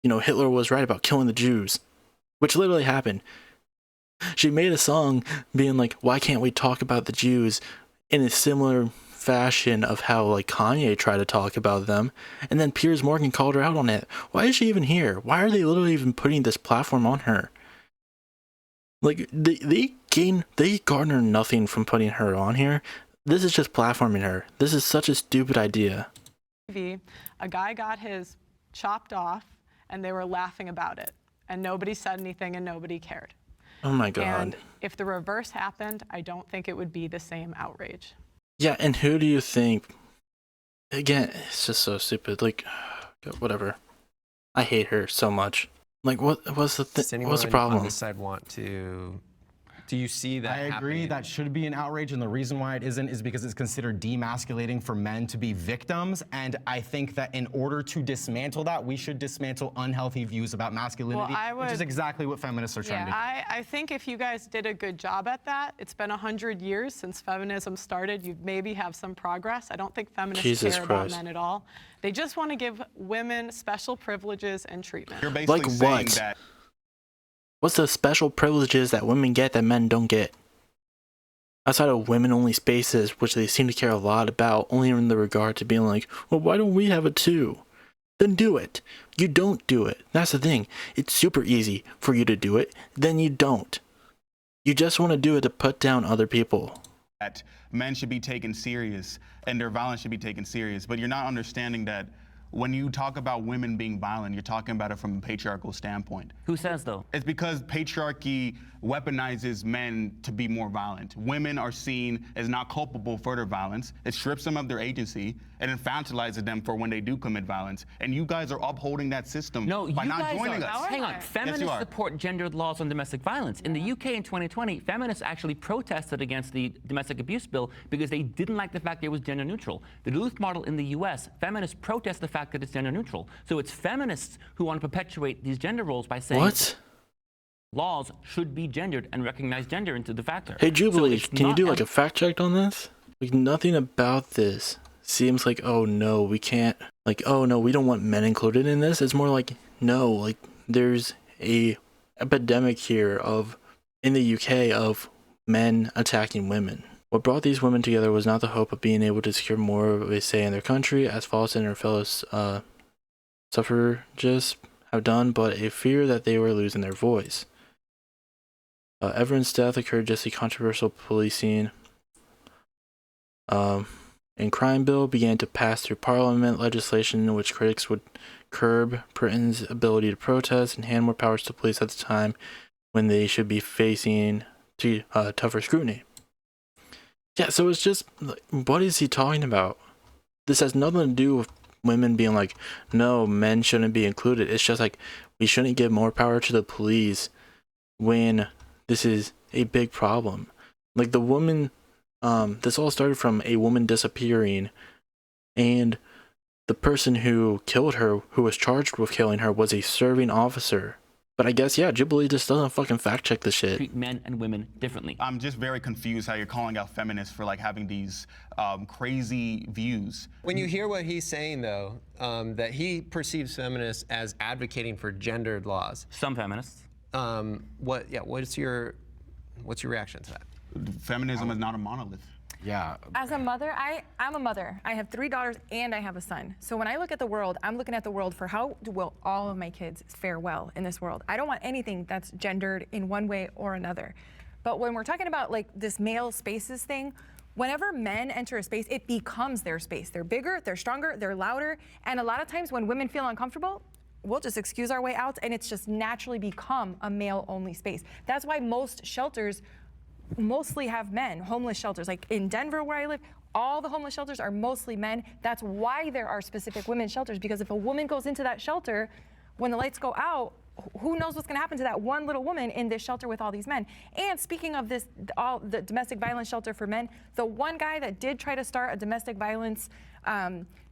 A: Hitler was right about killing the Jews, which literally happened. She made a song being like, why can't we talk about the Jews in a similar fashion of how like Kanye tried to talk about them, and then Piers Morgan called her out on it. Why is she even here? Why are they literally even putting this platform on her? Like they garner nothing from putting her on here. This is just platforming her. This is such a stupid idea.
H: TV, a guy got his chopped off and they were laughing about it, and nobody said anything and nobody cared.
A: Oh my God.
H: And if the reverse happened, I don't think it would be the same outrage.
A: Yeah, and who do you think? Again, it's just so stupid. Like, whatever. I hate her so much. Like, what's the problem?
B: On this side want to Do you see that
G: I agree
B: happening?
G: that should be an outrage, and the reason why it isn't is because it's considered demasculating for men to be victims, and I think that in order to dismantle that, we should dismantle unhealthy views about masculinity, which is exactly what feminists are trying to do.
H: I think if you guys did a good job at that, it's been 100 years since feminism started, you'd maybe have some progress. I don't think feminists care about men at all. They just want to give women special privileges and treatment.
D: You're basically saying that.
A: What's the special privileges that women get that men don't get? Outside of women-only spaces, which they seem to care a lot about, only in the regard to being like, well, why don't we have it too? Then do it. You don't do it. That's the thing. It's super easy for you to do it, then you don't. You just want to do it to put down other people.
D: That men should be taken serious and their violence should be taken serious, but you're not understanding that when you talk about women being violent, you're talking about it from a patriarchal standpoint.
I: Who says, though?
D: It's because patriarchy weaponizes men to be more violent. Women are seen as not culpable for their violence. It strips them of their agency and infantilizes them for when they do commit violence. And you guys are upholding that system by not joining us.
I: Hang on. Feminists support gendered laws on domestic violence. In the UK in 2020, feminists actually protested against the domestic abuse bill because they didn't like the fact that it was gender neutral. The Duluth model in the US, feminists protest the fact that it's gender neutral. So it's feminists who want to perpetuate these gender roles by saying laws should be gendered and recognize gender into the factor.
A: Hey, Jubilee, can you do like a fact check on this? Like, nothing about this seems like, oh no, we can't, like, oh no, we don't want men included in this. It's more like, no, like, there's a epidemic here in the UK of men attacking women. What brought these women together was not the hope of being able to secure more of a say in their country, as Falls and her fellow suffragists have done, but a fear that they were losing their voice. Everyone's death occurred just as controversial policing and crime bill began to pass through Parliament, legislation in which critics would curb Britain's ability to protest and hand more powers to police at the time when they should be facing tougher scrutiny. Yeah, so it's just, what is he talking about? This has nothing to do with women being like, no, men shouldn't be included. It's just like, we shouldn't give more power to the police when this is a big problem. Like, the woman, this all started from a woman disappearing, and the person who killed her, who was charged with killing her, was a serving officer. But I guess, yeah, Jubilee just doesn't fucking fact check the shit.
I: Treat men and women differently.
D: I'm just very confused how you're calling out feminists for like having these crazy views.
B: When you hear what he's saying, though, that he perceives feminists as advocating for gendered laws.
I: Some feminists.
B: What's your reaction to that?
D: Feminism is not a monolith.
G: Yeah.
J: As a mother, I'm a mother. I have 3 daughters and I have a son. So when I look at the world, I'm looking at the world for how will all of my kids fare well in this world. I don't want anything that's gendered in one way or another. But when we're talking about like this male spaces thing, whenever men enter a space, it becomes their space. They're bigger, they're stronger, they're louder. And a lot of times when women feel uncomfortable, we'll just excuse our way out and it's just naturally become a male-only space. That's why most shelters mostly have men, homeless shelters. Like in Denver where I live, all the homeless shelters are mostly men. That's why there are specific women's shelters, because if a woman goes into that shelter, when the lights go out, who knows what's gonna happen to that one little woman in this shelter with all these men. And speaking of this, the domestic violence shelter for men, the one guy that did try to start a domestic violence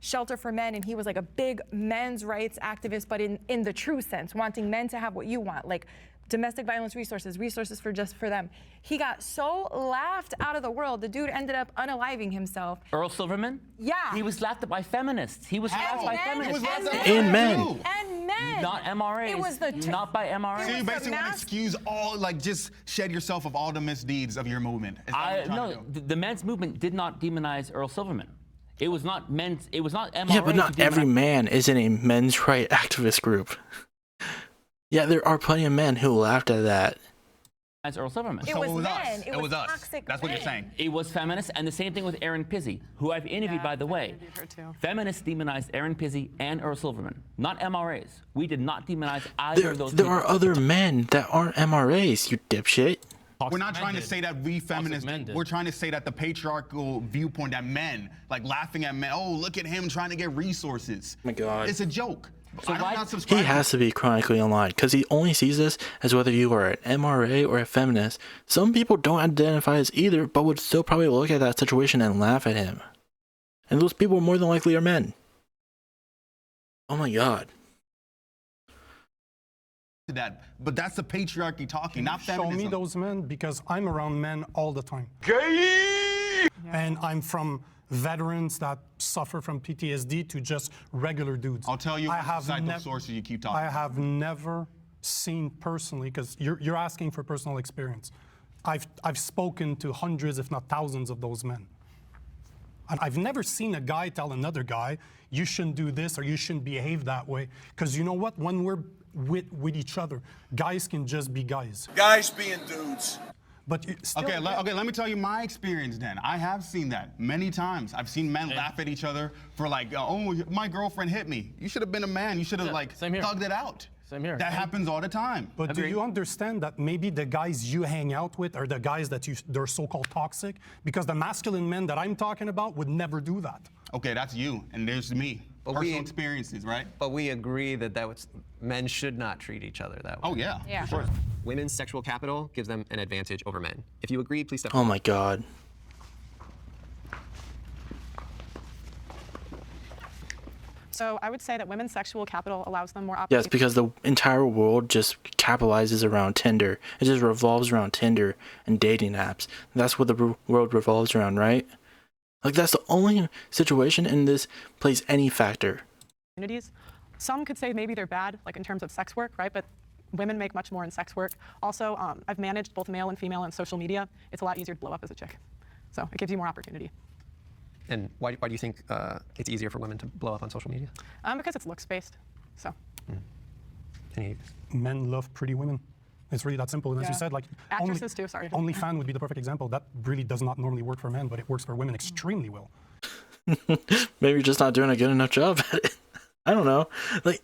J: shelter for men, and he was like a big men's rights activist, but in the true sense, wanting men to have what you want, like domestic violence resources for just for them. He got so laughed out of the world, the dude ended up unaliving himself.
I: Earl Silverman?
J: Yeah.
I: He was laughed at by feminists. He was laughed by feminists.
A: And men.
J: And men.
I: Not MRAs.
J: It was the
I: not by MRAs.
D: So you basically want to excuse all, like, just shed yourself of all the misdeeds of your movement.
I: No, the men's movement did not demonize Earl Silverman. It was not men's, it was not MRAs.
A: Yeah, but not every man is in a men's right activist group. Yeah, there are plenty of men who laughed at that.
I: As Earl Silverman.
J: It was men. It was
D: us.
J: toxic
D: That's what you're saying.
I: It was feminists, and the same thing with Erin Pizzey, who I've interviewed, by the way. Feminists demonized Erin Pizzey and Earl Silverman, not MRAs. We did not demonize either of those people.
A: There are other men that aren't MRAs, you dipshit.
D: We're not trying to say that we feminists, we're trying to say that the patriarchal viewpoint that men, like laughing at men, oh, look at him trying to get resources.
A: Oh my God.
D: It's a joke.
G: So why not
A: He
G: subscribe?
A: has to be chronically online because he only sees this as whether you are an MRA or a feminist. Some people don't identify as either, but would still probably look at that situation and laugh at him. And those people more than likely are men. Oh my god.
D: That, but that's the patriarchy talking, not
K: Show
D: feminism.
K: me those men because I'm around men all the time. And I'm from veterans that suffer from PTSD to just regular dudes.
D: I'll tell you
K: I have
D: the sources you keep talking.
K: I have never seen personally, because you're asking for personal experience. I've spoken to hundreds, if not thousands, of those men. And I've never seen a guy tell another guy, you shouldn't do this or you shouldn't behave that way. Because you know what? When we're with each other, guys can just be guys.
L: Guys being dudes.
K: But still,
D: Okay, let me tell you my experience then. I have seen that many times. I've seen men laugh at each other for like, oh, my girlfriend hit me. You should have been a man. You should have thugged it out.
C: Same here.
D: That happens all the time.
K: But do you understand that maybe the guys you hang out with are the guys that they're so-called toxic? Because the masculine men that I'm talking about would never do that.
D: Okay, that's you, and there's me. Personal experiences, right?
B: But we agree that men should not treat each other that way.
D: Oh yeah.
F: Yeah.
B: Sure. Women's sexual capital gives them an advantage over men. If you agree, please step
A: Oh my god.
H: So I would say that women's sexual capital allows them more
A: Yes,
H: opportunities.
A: because the entire world just capitalizes around Tinder. It just revolves around Tinder and dating apps. That's what the world revolves around, right? Like, that's the only situation in this plays any factor.
H: Some could say maybe they're bad, like in terms of sex work, right? But women make much more in sex work. Also, I've managed both male and female in social media. It's a lot easier to blow up as a chick. So it gives you more opportunity.
B: And why do you think it's easier for women to blow up on social media?
H: Because it's looks-based. So.
K: Men love pretty women. It's really that simple. And as you said, like
H: actresses too. Sorry.
K: OnlyFans would be the perfect example. That really does not normally work for men, but it works for women extremely well.
A: Maybe you're just not doing a good enough job at it. I don't know. Like,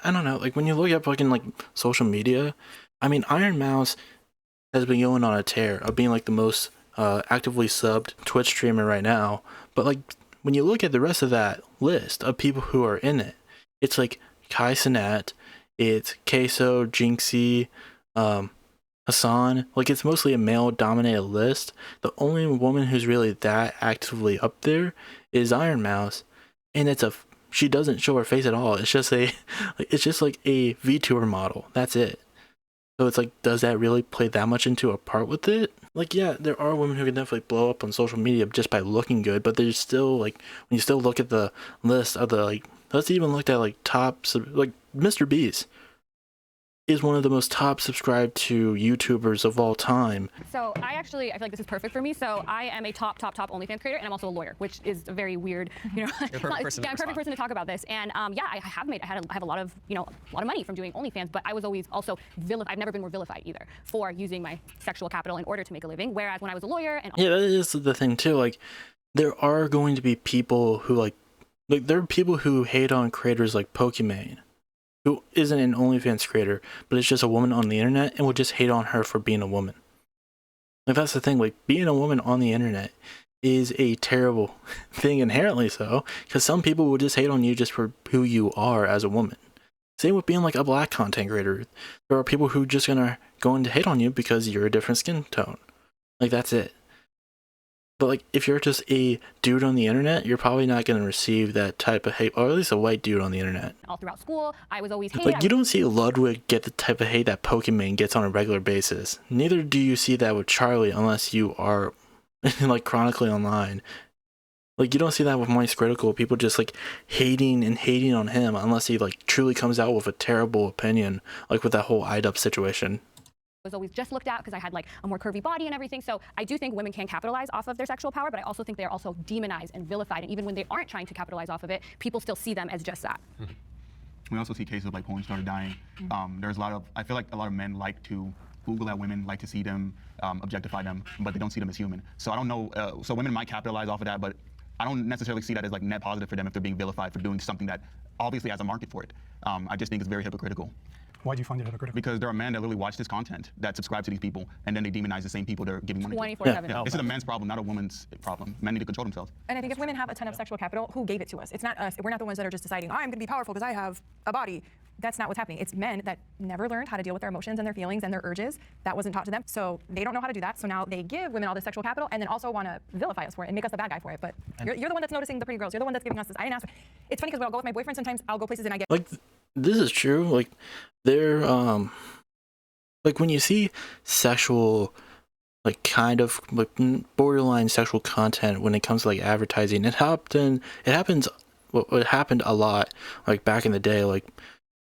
A: I don't know. Like, when you look at fucking, like, social media, I mean, Iron Mouse has been going on a tear of being, like, the most actively subbed Twitch streamer right now. But, like, when you look at the rest of that list of people who are in it, it's, like, Kai Cenat, it's Queso, Jinxie, Hassan. Like, it's mostly a male-dominated list. The only woman who's really that actively up there is Iron Mouse, and she doesn't show her face at all. It's just like a VTuber model. That's it. So it's like, does that really play that much into a part with it? Like, yeah, there are women who can definitely blow up on social media just by looking good, but there's still, like, when you still look at the list of the, like, let's even look at, like, like, Mr. Beast is one of the most top subscribed to YouTubers of all time.
F: So I feel like this is perfect for me. So I am a top OnlyFans creator, and I'm also a lawyer, which is a very weird,
B: You're a perfect person to
F: perfect person to talk about this. And yeah, I have a lot of money from doing OnlyFans, but I was always also vilified. I've never been more vilified either for using my sexual capital in order to make a living. Whereas when I was a lawyer, and
A: yeah, that is the thing too. Like, there are going to be people who like there are people who hate on creators like Pokimane, who isn't an OnlyFans creator, but is just a woman on the internet, and will just hate on her for being a woman. Like, that's the thing, like, being a woman on the internet is a terrible thing inherently so, because some people will just hate on you just for who you are as a woman. Same with being like a black content creator. There are people who just going to hate on you because you're a different skin tone. Like, that's it. But, like, if you're just a dude on the internet, you're probably not going to receive that type of hate, or at least a white dude on the internet.
F: all throughout school, I was always hated.
A: Like, you don't see Ludwig get the type of hate that Pokimane gets on a regular basis. Neither do you see that with Charlie unless you are, like, chronically online. Like, you don't see that with Mike's Critical, people just, like, hating on him unless he, like, truly comes out with a terrible opinion, like with that whole IDUP situation.
F: Was always just looked at because I had like a more curvy body and everything. So I do think women can capitalize off of their sexual power, but I also think they're also demonized and vilified. And even when they aren't trying to capitalize off of it, people still see them as just that.
D: We also see cases of like porn stars dying. There's I feel like a lot of men like to Google at women, like to see them, objectify them, but they don't see them as human. So I don't know, so women might capitalize off of that, but I don't necessarily see that as like net positive for them if they're being vilified for doing something that obviously has a market for it. I just think it's very hypocritical.
K: Why do you find it hypocritical?
D: Because there are men that literally watch this content that subscribe to these people, and then they demonize the same people they're giving money to.
F: 24/7.
D: Yeah. This is a man's problem, not a woman's problem. Men need to control themselves.
J: And I think if women have a ton of sexual capital, who gave it to us? It's not us. We're not the ones that are just deciding, I'm going to be powerful because I have a body. That's not what's happening. It's men that never learned how to deal with their emotions and their feelings and their urges. That wasn't taught to them. So they don't know how to do that. So now they give women all this sexual capital and then also want to vilify us for it and make us the bad guy for it. But you're the one that's noticing the pretty girls. You're the one that's giving us this. I didn't ask. It's funny because when I'll go with my boyfriend, sometimes I'll go places and I get
A: Like, this is true. Like, they're, like, when you see sexual, like, kind of, like, borderline sexual content when it comes to, like, advertising, it happened a lot, like, back in the day, like,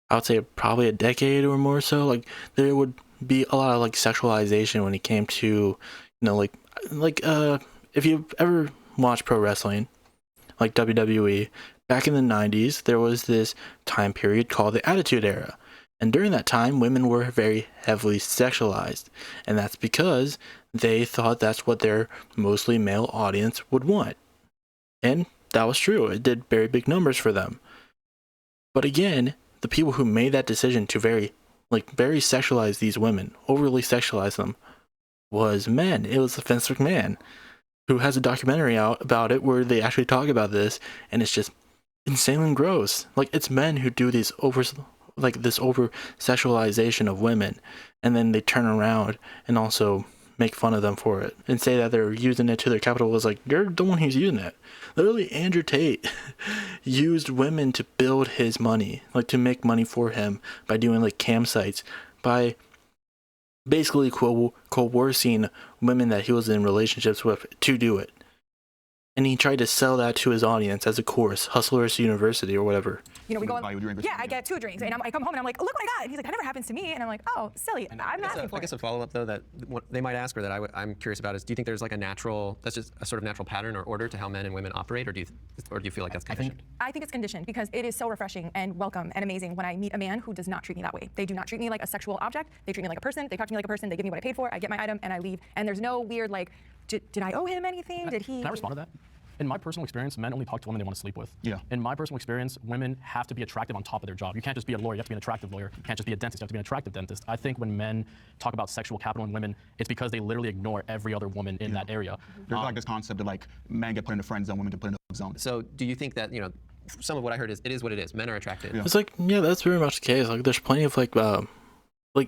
A: I would say probably a decade or more so, like, there would be a lot of, like, sexualization when it came to, you know, like, if you ever watched pro wrestling, like WWE, back in the 90s, there was this time period called the Attitude Era. And during that time, women were very heavily sexualized. And that's because they thought that's what their mostly male audience would want. And that was true. It did very big numbers for them. But again, the people who made that decision to very sexualize these women, overly sexualize them, was men. It was Vince McMahon, who has a documentary out about it where they actually talk about this, and it's just insanely gross. Like, it's men who do this over sexualization of women, and then they turn around and also make fun of them for it and say that they're using it to their capital. Was like, you're the one who's using it. Literally, Andrew Tate used women to build his money, like, to make money for him by doing, like, campsites, by basically coercing women that he was in relationships with to do it. And he tried to sell that to his audience as a course, Hustlers University or whatever.
J: You know, we go, I get 2 drinks, and I come home and I'm like, look what I got. And he's like, that never happens to me. And I'm like, oh, silly. I'm not asking for it.
B: I guess a follow-up, though, that what they might ask, or that I'm curious about is, do you think there's like a natural, that's just a sort of natural pattern or order to how men and women operate, or do you feel like that's conditioned?
J: I think it's conditioned because it is so refreshing and welcome and amazing when I meet a man who does not treat me that way. They do not treat me like a sexual object. They treat me like a person. They talk to me like a person. They give me what I paid for. I get my item and I leave. And there's no weird, like, did I owe him anything? Did he?
C: Can I respond to that? In my personal experience, men only talk to women they want to sleep with.
D: Yeah.
C: In my personal experience, women have to be attractive on top of their job. You can't just be a lawyer, you have to be an attractive lawyer. You can't just be a dentist, you have to be an attractive dentist. I think when men talk about sexual capital in women, it's because they literally ignore every other woman in that area.
D: There's like this concept of, like, men get put in the friend zone, women get put in the zone.
B: So do you think that, you know, some of what I heard is it is what it is. Men are attracted.
A: It's like, yeah, that's very much the case. Like, there's plenty of, like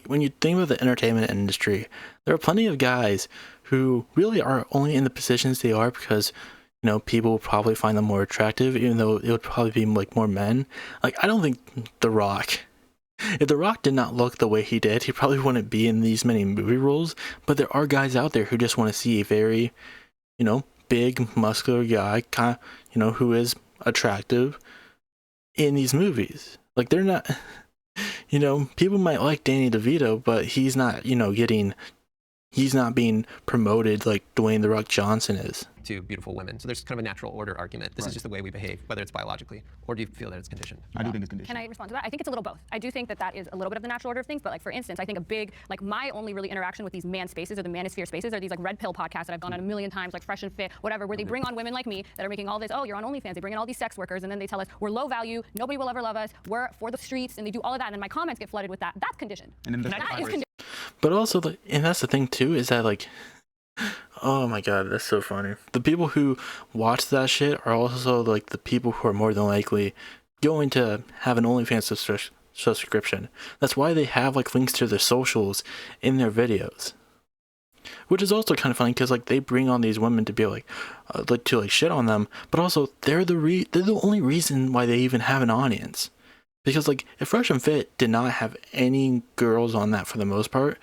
A: when you think about the entertainment industry, there are plenty of guys who really are only in the positions they are because, you know, people will probably find them more attractive, even though it would probably be, like, more men. Like, I don't think The Rock, if The Rock did not look the way he did, he probably wouldn't be in these many movie roles. But there are guys out there who just want to see a very, you know, big, muscular guy, kind of, you know, who is attractive in these movies. Like, they're not, you know, people might like Danny DeVito, but he's not, you know, he's not being promoted like Dwayne The Rock Johnson is.
B: To beautiful women. So there's kind of a natural order argument. This is just the way we behave, whether it's biologically, or do you feel that it's conditioned?
D: I do think it's conditioned.
F: Can I respond to that? I think it's a little both. I do think that is a little bit of the natural order of things, but, like, for instance, I think a big, like, my only really interaction with these man spaces or the manosphere spaces are these, like, red pill podcasts that I've gone on a million times, like Fresh and Fit, whatever, where they bring on women like me that are making all this, oh, you're on OnlyFans, they bring in all these sex workers, and then they tell us we're low value, nobody will ever love us, we're for the streets, and they do all of that, and then my comments get flooded with that. That's conditioned.
D: And then
F: that is conditioned.
A: But also, and that's the thing too, is that, like, oh my god, that's so funny. The people who watch that shit are also, like, the people who are more than likely going to have an OnlyFans subscription. That's why they have, like, links to their socials in their videos. Which is also kind of funny because, like, they bring on these women to be like to shit on them, but also they're the only reason why they even have an audience. Because, like, if Fresh and Fit did not have any girls on that for the most part,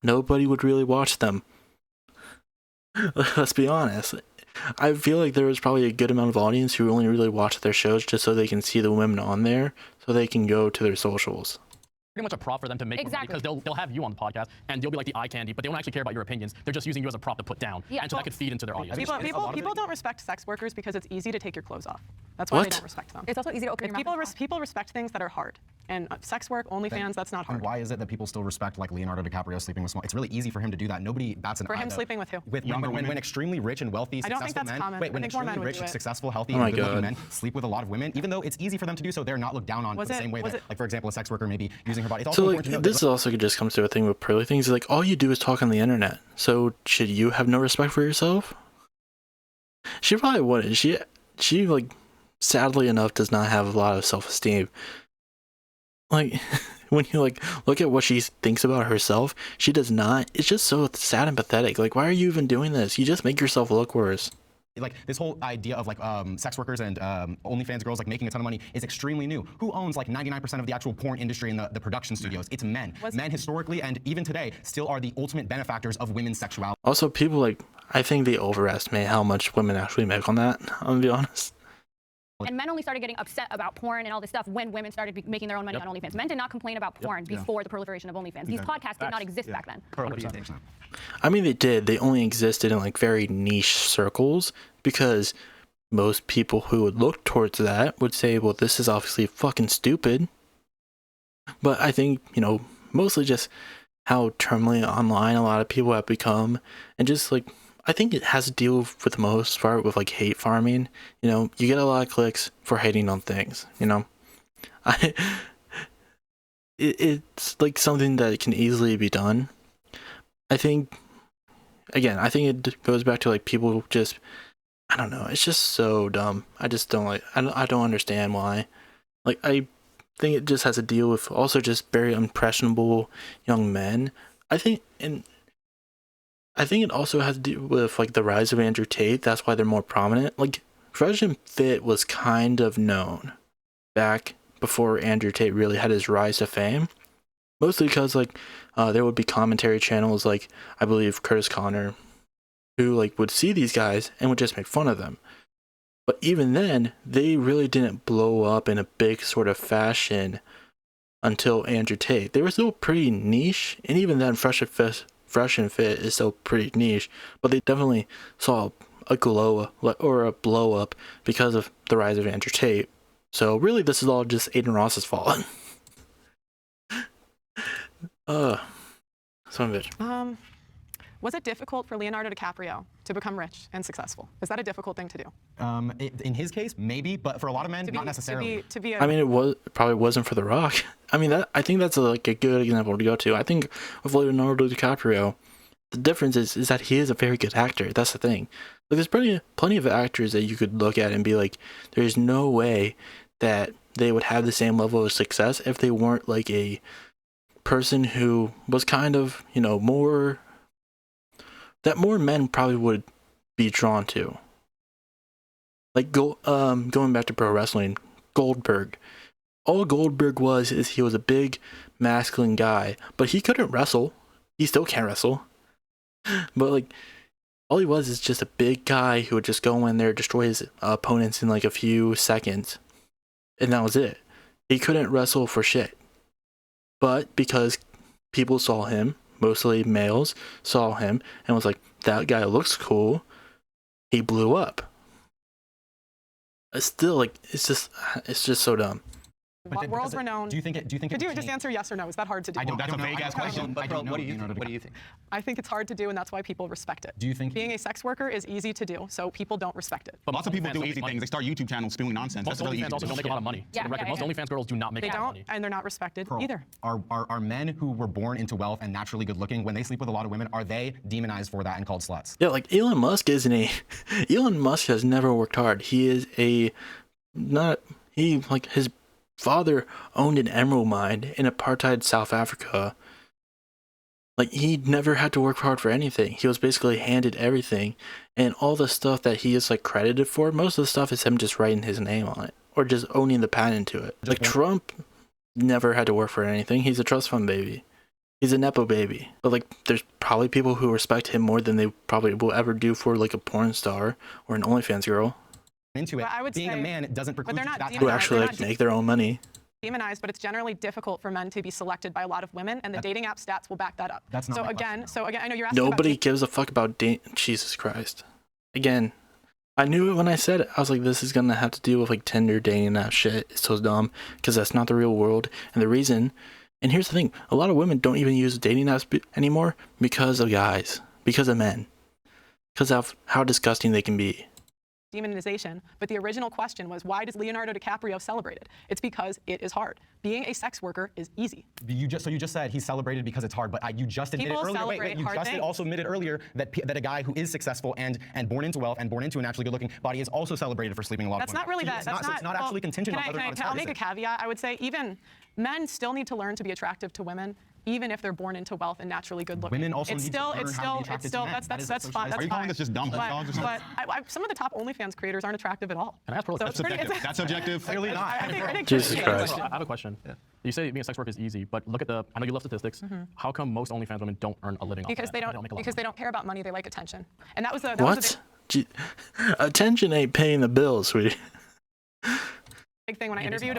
A: nobody would really watch them. Let's be honest. I feel like there is probably a good amount of audience who only really watch their shows just so they can see the women on there, so they can go to their socials.
C: Pretty much a prop for them to make money because they'll have you on the podcast and they'll be like the eye candy, but they don't actually care about your opinions. They're just using you as a prop to put down, and so that could feed into their audience.
H: People don't respect sex workers because it's easy to take your clothes off. That's why they don't respect them.
J: It's also easy to open your mouth.
H: People respect things that are hard. And sex work, OnlyFans, that's not hard.
G: And why is it that people still respect like Leonardo DiCaprio sleeping with small? It's really easy for him to do that. Nobody bats an eye.
H: For him sleeping with who?
G: With younger women. When extremely rich and wealthy,
H: I don't
G: successful
H: think that's
G: men.
H: common.
G: Wait, when
H: I think more men
G: extremely
H: would
G: rich,
H: do it.
G: successful, healthy,
A: my
G: and good-looking
A: God.
G: men sleep with a lot of women, even though it's easy for them to do so, they're not looked down on the same way that, like for example, a sex worker may be using her body. It's also
A: So like
G: important to know
A: this also just comes to a thing with pearly things. Like all you do is talk on the internet. So should you have no respect for yourself? She probably wouldn't. She like sadly enough does not have a lot of self-esteem. Like when you like look at what she thinks about herself, she does not. It's just so sad and pathetic. Like why are you even doing this? You just make yourself look worse.
G: like this whole idea of like sex workers and OnlyFans girls like making a ton of money is extremely new. Who owns like 99% of the actual porn industry in the production studios? It's men. Men historically and even today still are the ultimate benefactors of women's sexuality.
A: Also, people like I think they overestimate how much women actually make on that. I'm gonna be honest.
F: And men only started getting upset about porn and all this stuff when women started making their own money on OnlyFans. Men did not complain about porn before the proliferation of OnlyFans. These podcasts did not exist back then.
A: I mean, they did. They only existed in like very niche circles because most people who would look towards that would say, well, this is obviously fucking stupid. But I think, you know, mostly just how terminally online a lot of people have become, and just like I think it has to deal for the most part with like hate farming. You know, you get a lot of clicks for hating on things, you know. It's like something that can easily be done. I think, again, I think it goes back to like people just, I don't know, it's just so dumb. I just don't like, I don't understand why. Like, I think it just has to deal with also just very impressionable young men. I think it also has to do with like the rise of Andrew Tate. That's why they're more prominent. Like Fresh and Fit was kind of known back before Andrew Tate really had his rise to fame. Mostly because like there would be commentary channels like I believe Curtis Connor, who like would see these guys and would just make fun of them. But even then, they really didn't blow up in a big sort of fashion until Andrew Tate. They were still pretty niche, and even then, Fresh and Fit is still pretty niche, but they definitely saw a glow or a blow up because of the rise of Andrew Tate. So really, this is all just Aiden Ross's fault. Son of a bitch.
H: Was it difficult for Leonardo DiCaprio to become rich and successful? Is that a difficult thing to do?
G: In his case, maybe, but for a lot of men, not necessarily.
H: I
A: mean, it probably wasn't for The Rock. I mean, I think that's like a good example to go to. I think with Leonardo DiCaprio, the difference is that he is a very good actor. That's the thing. Like, there's plenty of actors that you could look at and be like, there's no way that they would have the same level of success if they weren't like a person who was kind of, you know, more men probably would be drawn to. Like going back to pro wrestling, Goldberg. All Goldberg was is he was a big masculine guy, but he couldn't wrestle. He still can't wrestle. But like all he was is just a big guy who would just go in there, destroy his opponents in like a few seconds. And that was it. He couldn't wrestle for shit. But because people saw him, mostly males saw him and was like, that guy looks cool, he blew up. It's still like it's just so dumb.
H: World's renowned.
G: Do you think it?
H: Could you just answer yes or no? Is that hard to do?
G: I don't. That's a vague ass question.
B: But what do you think? What do you think?
H: I think it's hard to do, and that's why people respect it.
G: Do you think
H: being a sex worker is easy to do, so people don't respect it?
D: But lots of people do easy things. They start YouTube channels spewing nonsense.
C: Most OnlyFans also don't make a lot of money.
F: Yeah,
C: Most OnlyFans girls do not make a lot of money.
H: And they're not respected either.
G: Are men who were born into wealth and naturally good looking, when they sleep with a lot of women, are they demonized for that and called sluts?
A: Yeah, like Elon Musk Elon Musk has never worked hard. He is his father owned an emerald mine in apartheid South Africa. Like, he never had to work hard for anything. He was basically handed everything, and all the stuff that he is like credited for, most of the stuff is him just writing his name on it or just owning the patent to it. Like Trump never had to work for anything. He's a trust fund baby. He's a nepo baby. But like, there's probably people who respect him more than they probably will ever do for like a porn star or an OnlyFans girl.
G: Into it.
H: I would
G: being
H: say,
G: a man doesn't preclude
H: they're
G: you
H: not
G: that
A: who actually like make their own money.
H: Demonized, but it's generally difficult for men to be selected by a lot of women, and the dating app stats will back that up.
G: That's not
H: so
G: my
H: again,
G: question,
H: I know you're asking
A: Nobody
H: about
A: gives a fuck about Jesus Christ. Again, I knew it when I said it. I was like, this is gonna have to deal with like Tinder, dating app shit. It's so dumb because that's not the real world. And the reason, and here's the thing: a lot of women don't even use dating apps anymore because of guys, because of men, because of how disgusting they can be.
H: Demonization, but the original question was, why does Leonardo DiCaprio celebrate it? It's because it is hard. Being a sex worker is easy.
G: You just said he's celebrated because it's hard, but you just admitted
H: People
G: earlier.
H: celebrate
G: You
H: hard
G: just
H: things.
G: also admitted earlier that a guy who is successful and born into wealth and born into a naturally good-looking body is also celebrated for sleeping a lot
H: That's
G: of women.
H: not really that.
G: It's
H: That's
G: not, so it's not
H: well,
G: actually contingent on other.
H: I'll make a caveat. I would say even men still need to learn to be attractive to women, even if they're born into wealth and naturally good looking.
G: Women also
H: it's
G: need to
H: still,
G: learn
H: it's
G: how to
H: still,
G: be
H: it's
G: attracted
H: still,
G: to men.
H: that's fine. That's
D: Are you calling us just dumb dogs or something?
H: But some of the top OnlyFans creators aren't attractive at all.
C: And
H: So it's pretty, it's,
D: That's subjective.
G: Clearly not.
H: I think
A: Jesus
H: yeah,
A: Christ.
C: I have a question. You say being a sex worker is easy, but look at I know you love statistics. How come most OnlyFans women don't earn a living off
H: because
C: of
H: they
C: that?
H: don't
C: make a lot of
H: because they
C: money?
H: don't care about money. They like attention, and that was the
A: What? Attention ain't paying the bills, sweetie.
H: big thing when I interviewed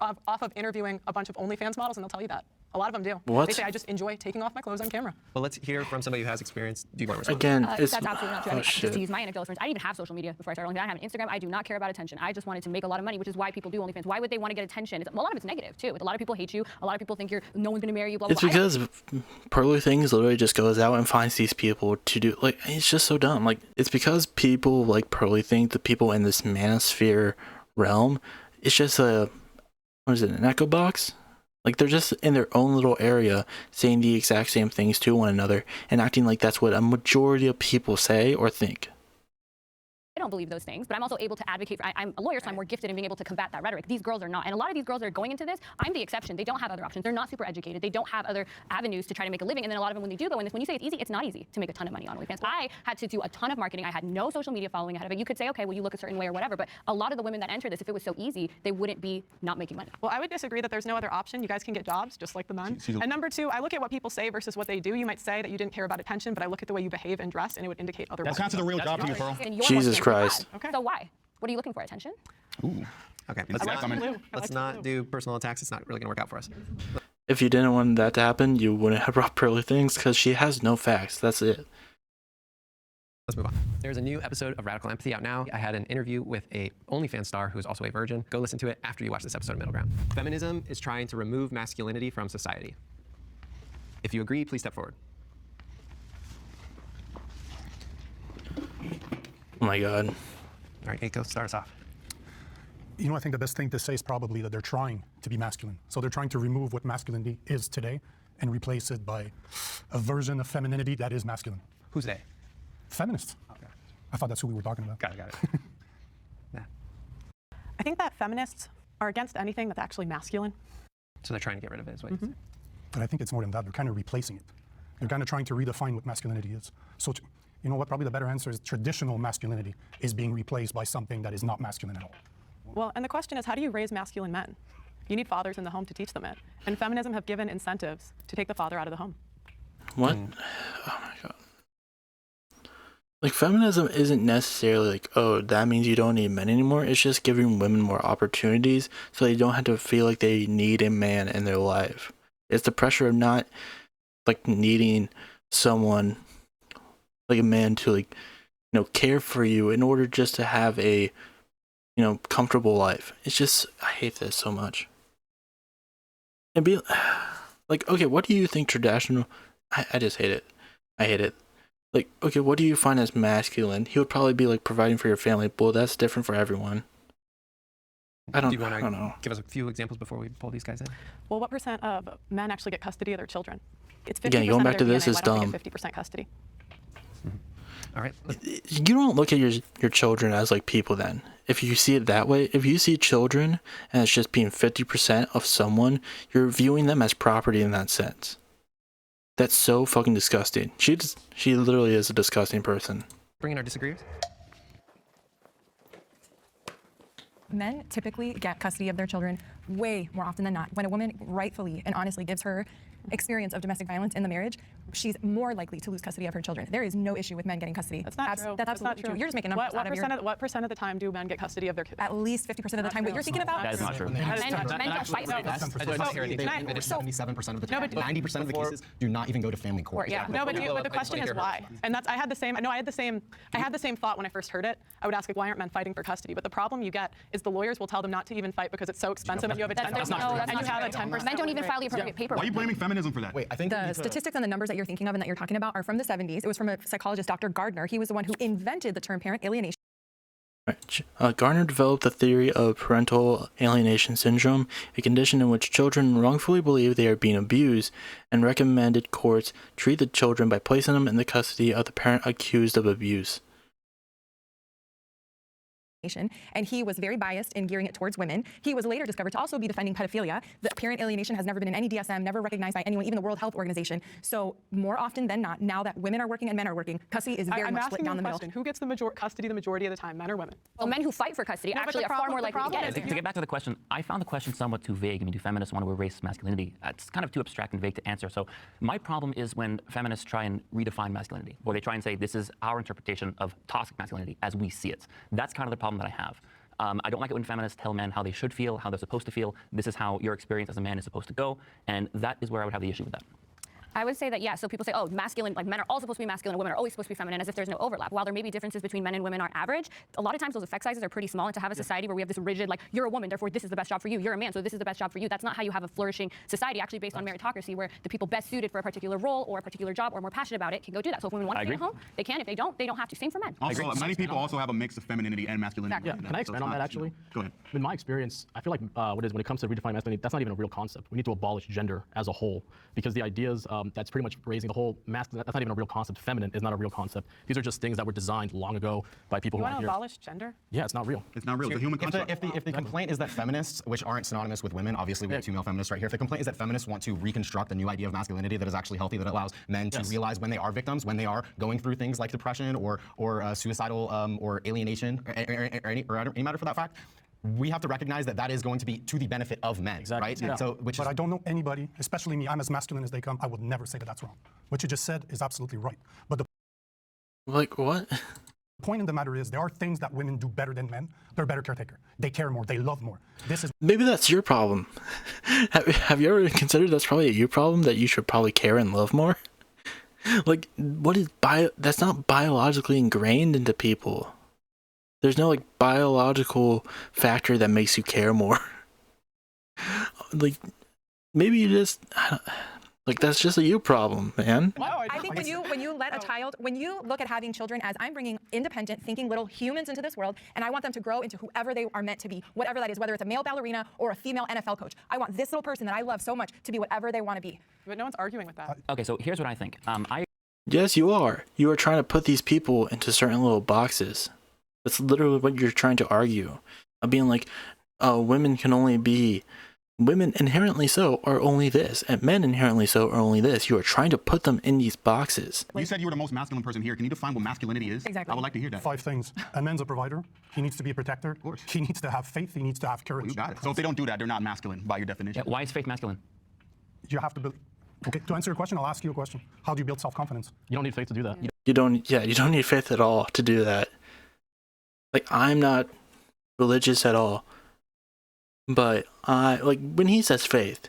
H: off of interviewing a bunch of OnlyFans models, and they'll tell you that. A lot of them do.
A: What?
H: They say, I just enjoy taking off my clothes on camera.
B: Well, let's hear from somebody who has experience. Do you want to respond?
A: Again, it's
F: That's absolutely not true. I mean,
A: shit.
F: just to use my anecdotal experience, I didn't even have social media before I started OnlyFans. I didn't have an Instagram. I do not care about attention. I just wanted to make a lot of money, which is why people do OnlyFans. Why would they want to get attention? A lot of it's negative too. A lot of people hate you. A lot of people think no one's going to marry you. Blah blah.
A: It's
F: blah.
A: because Pearly Things literally just goes out and finds these people to do, like, it's just so dumb. Like, it's because people like Pearly think the people in this manosphere realm, it's just an echo box? Like, they're just in their own little area saying the exact same things to one another and acting like that's what a majority of people say or think.
F: I don't believe those things, but I'm also able to advocate for. I'm a lawyer, so I'm more gifted in being able to combat that rhetoric. These girls are not, and a lot of these girls that are going into this, I'm the exception. They don't have other options. They're not super educated. They don't have other avenues to try to make a living. And then a lot of them, when they do go in this, when you say it's easy, it's not easy to make a ton of money on OnlyFans. I had to do a ton of marketing. I had no social media following ahead of it. You could say, okay, well, you look a certain way or whatever, but a lot of the women that enter this, if it was so easy, they wouldn't be not making money.
H: Well, I would disagree that there's no other option. You guys can get jobs just like the men. And number two, I look at what people say versus what they do. You might say that you didn't care about attention, but I look at the way you behave and dress, and it would indicate otherwise.
D: That's not to the real job to you, Pearl.
F: And you're
A: Jesus
F: more
A: Christ.
F: bad. Okay. So why? What are you looking for? Attention?
B: Okay, let's not do personal attacks. It's not really going to work out for us.
A: If you didn't want that to happen, you wouldn't have brought Pearly Things because she has no facts. That's it.
B: Let's move on. There's a new episode of Radical Empathy out now. I had an interview with a OnlyFans star who is also a virgin. Go listen to it after you watch this episode of Middle Ground. Feminism is trying to remove masculinity from society. If you agree, please step forward.
A: Oh my God.
B: All right, Eiko, start us off.
K: You know, I think the best thing to say is probably that they're trying to be masculine. So they're trying to remove what masculinity is today and replace it by a version of femininity that is masculine.
B: Who's they?
K: Feminists.
B: Okay.
K: I thought that's who we were talking about.
B: Got it. Yeah.
H: I think that feminists are against anything that's actually masculine.
B: So they're trying to get rid of it, is what you say.
K: But I think it's more than that. They're kind of replacing it. They're kind of trying to redefine what masculinity is. So, you know what? Probably the better answer is traditional masculinity is being replaced by something that is not masculine at all.
H: Well, and the question is, how do you raise masculine men? You need fathers in the home to teach them it. And feminism have given incentives to take the father out of the home.
A: What? Oh my God. Like, feminism isn't necessarily like, oh, that means you don't need men anymore. It's just giving women more opportunities so they don't have to feel like they need a man in their life. It's the pressure of not, like, needing someone, like a man to, like, you know, care for you in order just to have a, you know, comfortable life. It's just, I hate this so much. And be, like, okay, what do you think traditional, I just hate it. I hate it. Like, okay, what do you find as masculine? He would probably be like providing for your family. Well, that's different for everyone. I don't know.
B: Give us a few examples before we pull these guys in?
H: Well, what % of men actually get custody of their children? It's 50%
A: Again, going back
H: of
A: to
H: their
A: this
H: DNA.
A: is
H: Why don't
A: dumb.
H: they get 50% custody?
B: All right.
A: You don't look at your children as like people then. If you see it that way, if you see children and it's just being 50% of someone, you're viewing them as property in that sense. That's so fucking disgusting. She literally is a disgusting person.
B: Bring in our disagreeers.
J: Men typically get custody of their children way more often than not. When a woman rightfully and honestly gives her experience of domestic violence in the marriage, she's more likely to lose custody of her children. There is no issue with men getting custody.
H: That's not true.
J: That's absolutely
H: not true.
J: You're just making numbers out of your...
H: What percent of the time do men get custody of their kids?
J: At least 50% of the time. What you're thinking about?
I: That is not true.
F: Men don't fight for this.
G: I just hear anything. It is 77% of the time. 90% of the cases do not even go to family court.
F: Yeah.
H: No, but the question is why. And that's I had the same thought when I first heard it. I would ask, like, why aren't men fighting for custody? But the problem you get is the lawyers will tell them not to even fight because it's so expensive and you have a 10%
F: Men don't even file the appropriate paperwork.
D: Why are you blaming feminism for that?
G: Wait, I think
J: The statistics and the numbers that you're thinking of and that you're talking about are from the 70s. It was from a psychologist, Dr. Gardner. He was the one who invented the term parent alienation.
A: Garner developed the theory of parental alienation syndrome, a condition in which children wrongfully believe they are being abused, and recommended courts treat the children by placing them in the custody of the parent accused of abuse.
J: And he was very biased in gearing it towards women. He was later discovered to also be defending pedophilia. The parent alienation has never been in any DSM, never recognized by anyone, even the World Health Organization. So more often than not, now that women are working and men are working, custody is very much split down the middle.
H: Who gets the custody the majority of the time, men or women?
F: Well, men who fight for custody actually are far more likely to get it.
I: To get back to the question, I found the question somewhat too vague. I mean, do feminists want to erase masculinity? It's kind of too abstract and vague to answer. So my problem is when feminists try and redefine masculinity, or they try and say this is our interpretation of toxic masculinity as we see it. That's kind of the problem that I have. I don't like it when feminists tell men how they should feel, how they're supposed to feel. This is how your experience as a man is supposed to go, and that is where I would have the issue with that.
F: I would say that, yeah, so people say, oh, masculine, like men are all supposed to be masculine, women are always supposed to be feminine, as if there's no overlap. While there may be differences between men and women are average, a lot of times those effect sizes are pretty small, and to have a society where we have this rigid, like, you're a woman, therefore this is the best job for you, you're a man, so this is the best job for you, that's not how you have a flourishing society, actually based on meritocracy, where the people best suited for a particular role or a particular job or more passionate about it can go do that. So if women want to stay at home, they can. If they don't have to. Same for men.
D: Also, many people also have a mix of femininity and masculinity.
C: Yeah, can I expand on that actually?
D: Go ahead.
C: In my experience, I feel like when it comes to redefining masculinity, that's not even a real concept. We need to abolish gender as a whole, because the ideas that's pretty much raising the whole masculine, that's not even a real concept. Feminine is not a real concept. These are just things that were designed long ago by people who
H: want
C: aren't
H: to
C: here.
H: abolish gender?
C: Yeah, it's not real.
D: It's not real. It's a human construct.
G: If the complaint is that feminists, which aren't synonymous with women, obviously we have two male feminists right here. If the complaint is that feminists want to reconstruct a new idea of masculinity that is actually healthy, that allows men to realize when they are victims, when they are going through things like depression or suicidal or alienation or any matter for that fact, we have to recognize that that is going to be to the benefit of men, right?
K: Yeah.
G: So,
K: I don't know anybody, especially me, I'm as masculine as they come, I would never say that that's wrong. What you just said is absolutely right. But the
A: Like what?
K: point of the matter is there are things that women do better than men. They're a better caretaker. They care more. They love more. This is
A: Maybe that's your problem. Have you ever considered that's probably a you problem, that you should probably care and love more? Like, what is that's not biologically ingrained into people. There's no, like, biological factor that makes you care more. Like, maybe you just, like, that's just a you problem, man.
J: I think when you let a child, when you look at having children as I'm bringing independent, thinking little humans into this world, and I want them to grow into whoever they are meant to be, whatever that is, whether it's a male ballerina or a female NFL coach. I want this little person that I love so much to be whatever they want to be.
H: But no one's arguing with that.
I: Okay, so here's what I think.
A: Yes, you are. You are trying to put these people into certain little boxes. That's literally what you're trying to argue. Of being like, women inherently so are only this, and men inherently so are only this. You are trying to put them in these boxes.
D: You said you were the most masculine person here. Can you define what masculinity is?
J: Exactly.
D: I would like to hear that.
K: 5 things. A man's a provider. He needs to be a protector. Of
D: course.
K: He needs to have faith. He needs to have courage.
D: You got it. So if they don't do that, they're not masculine by your definition.
I: Why is faith masculine?
K: You have to build. Okay, to answer your question, I'll ask you a question. How do you build self-confidence?
C: You don't need faith to do that.
A: You don't need faith at all to do that. Like, I'm not religious at all. But when he says faith,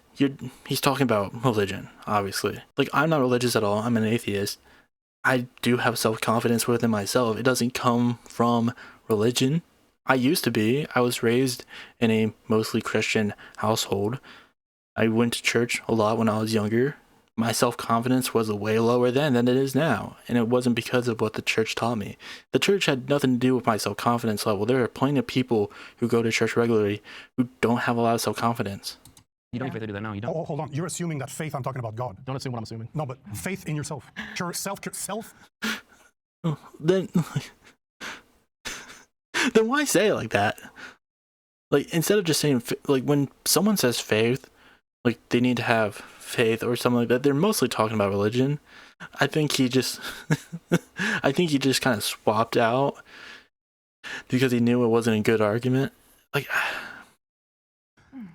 A: he's talking about religion, obviously. Like, I'm not religious at all. I'm an atheist. I do have self-confidence within myself. It doesn't come from religion. I used to be. I was raised in a mostly Christian household. I went to church a lot when I was younger. My self-confidence was way lower then than it is now, and it wasn't because of what the church taught me. The church had nothing to do with my self-confidence level. There are plenty of people who go to church regularly who don't have a lot of self-confidence.
I: You don't need faith to do that, no, you don't.
K: Oh, hold on. You're assuming that faith, I'm talking about God.
C: Don't assume what I'm assuming.
K: No, but faith in yourself. Self.
A: Then why say it like that? Like, instead of just saying, like, when someone says faith, like, they need to have faith or something like that, they're mostly talking about religion. I think he just kind of swapped out because he knew it wasn't a good argument. Like,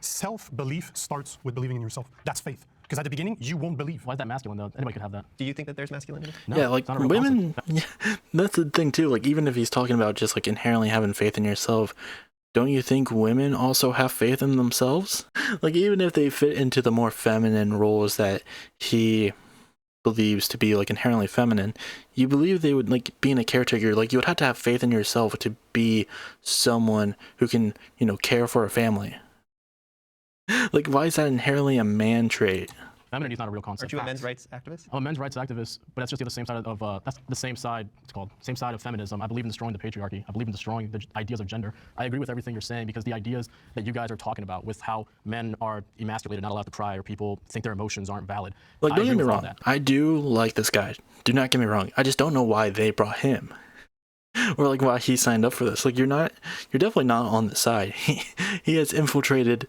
K: Self-belief starts with believing in yourself. That's faith. Because at the beginning, you won't believe.
C: Why is that masculine though? Anybody could have that.
B: Do you think that there's masculinity?
C: No,
A: Yeah, like
C: it's not a real
A: women,
C: concept.
A: yeah, that's the thing too. Like even if he's talking about just like inherently having faith in yourself, don't you think women also have faith in themselves? Like even if they fit into the more feminine roles that he believes to be like inherently feminine, you believe they would like being a caretaker, like you would have to have faith in yourself to be someone who can, you know, care for a family. Like why is that inherently a man trait?
C: Femininity is not a real concept.
B: Aren't you a men's rights activist?
C: I'm a men's rights activist, but that's just the other same side of that's the same side. It's called same side of feminism. I believe in destroying the patriarchy. I believe in destroying the ideas of gender. I agree with everything you're saying because the ideas that you guys are talking about with how men are emasculated, not allowed to cry, or people think their emotions aren't valid.
A: Like don't get me
C: agree with all
A: wrong,
C: that.
A: I do like this guy. Do not get me wrong. I just don't know why they brought him. Or like why he signed up for this. Like you're definitely not on the side. He has infiltrated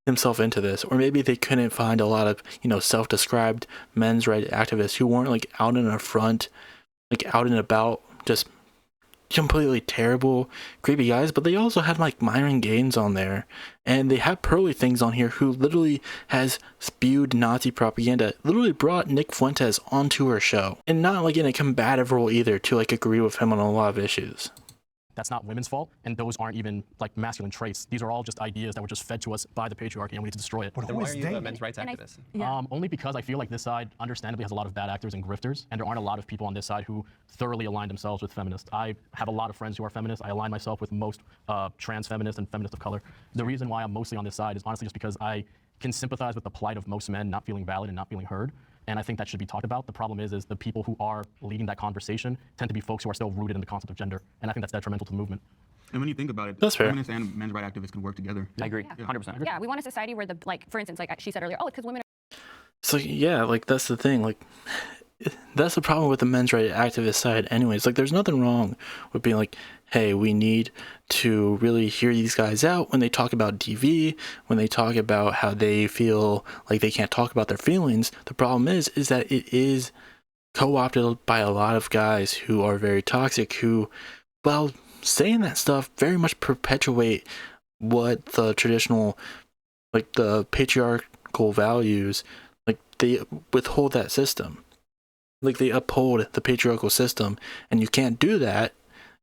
A: himself into this, or maybe they couldn't find a lot of, you know, self-described men's rights activists who weren't like out in the front, like out and about, just completely terrible, creepy guys. But they also had like Myron Gaines on there, and they had Pearly Things on here who literally has spewed Nazi propaganda, literally brought Nick Fuentes onto her show, and not like in a combative role either, to like agree with him on a lot of issues.
C: That's not women's fault, and those aren't even like masculine traits. These are all just ideas that were just fed to us by the patriarchy, and we need to destroy it.
B: Then why are you a men's rights activist?
C: Only because I feel like this side understandably has a lot of bad actors and grifters, and there aren't a lot of people on this side who thoroughly align themselves with feminists. I have a lot of friends who are feminists. I align myself with most trans feminists and feminists of color. The reason why I'm mostly on this side is honestly just because I can sympathize with the plight of most men not feeling valid and not feeling heard. And I think that should be talked about. The problem is the people who are leading that conversation tend to be folks who are still rooted in the concept of gender. And I think that's detrimental to the movement.
D: And when you think about it,
A: That's fair.
D: feminists and men's rights activists can work together.
I: I agree, 100%.
F: Yeah, we want a society where for instance, like she said earlier, it's because women
A: So yeah, like that's the thing. Like that's the problem with the men's rights activist side anyways. Like there's nothing wrong with being like, hey, we need to really hear these guys out when they talk about DV, when they talk about how they feel like they can't talk about their feelings. The problem is that it is co-opted by a lot of guys who are very toxic, who, well, saying that stuff very much perpetuate what the traditional, like the patriarchal values, like they withhold that system. Like they uphold the patriarchal system, and you can't do that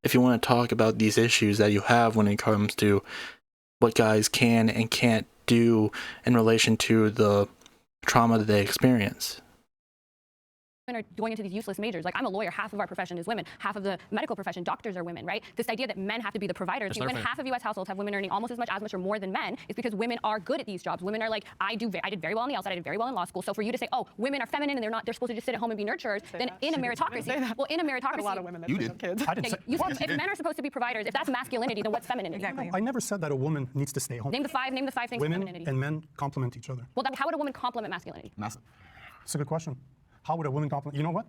A: if you want to talk about these issues that you have when it comes to what guys can and can't do in relation to the trauma that they experience.
F: are going into these useless majors. Like I'm a lawyer, half of our profession is women, half of the medical profession, doctors are women, right? This idea that men have to be the providers. When half of U.S. households have women earning almost as much or more than men, is because women are good at these jobs. Women are like, I did very well on the outside, I did very well in law school. So for you to say, oh, women are feminine and they're supposed to just sit at home and be nurturers, then in a meritocracy,
H: a lot of women that have kids.
K: I didn't say,
F: if men are supposed to be providers, if that's masculinity, then what's femininity?
J: Exactly.
K: I never said that a woman needs to stay home.
F: Name the five things
K: Women
F: of femininity.
K: and men complement each other.
F: Well, how would a woman complement masculinity?
K: It's a good question. How would a woman complement? You know what?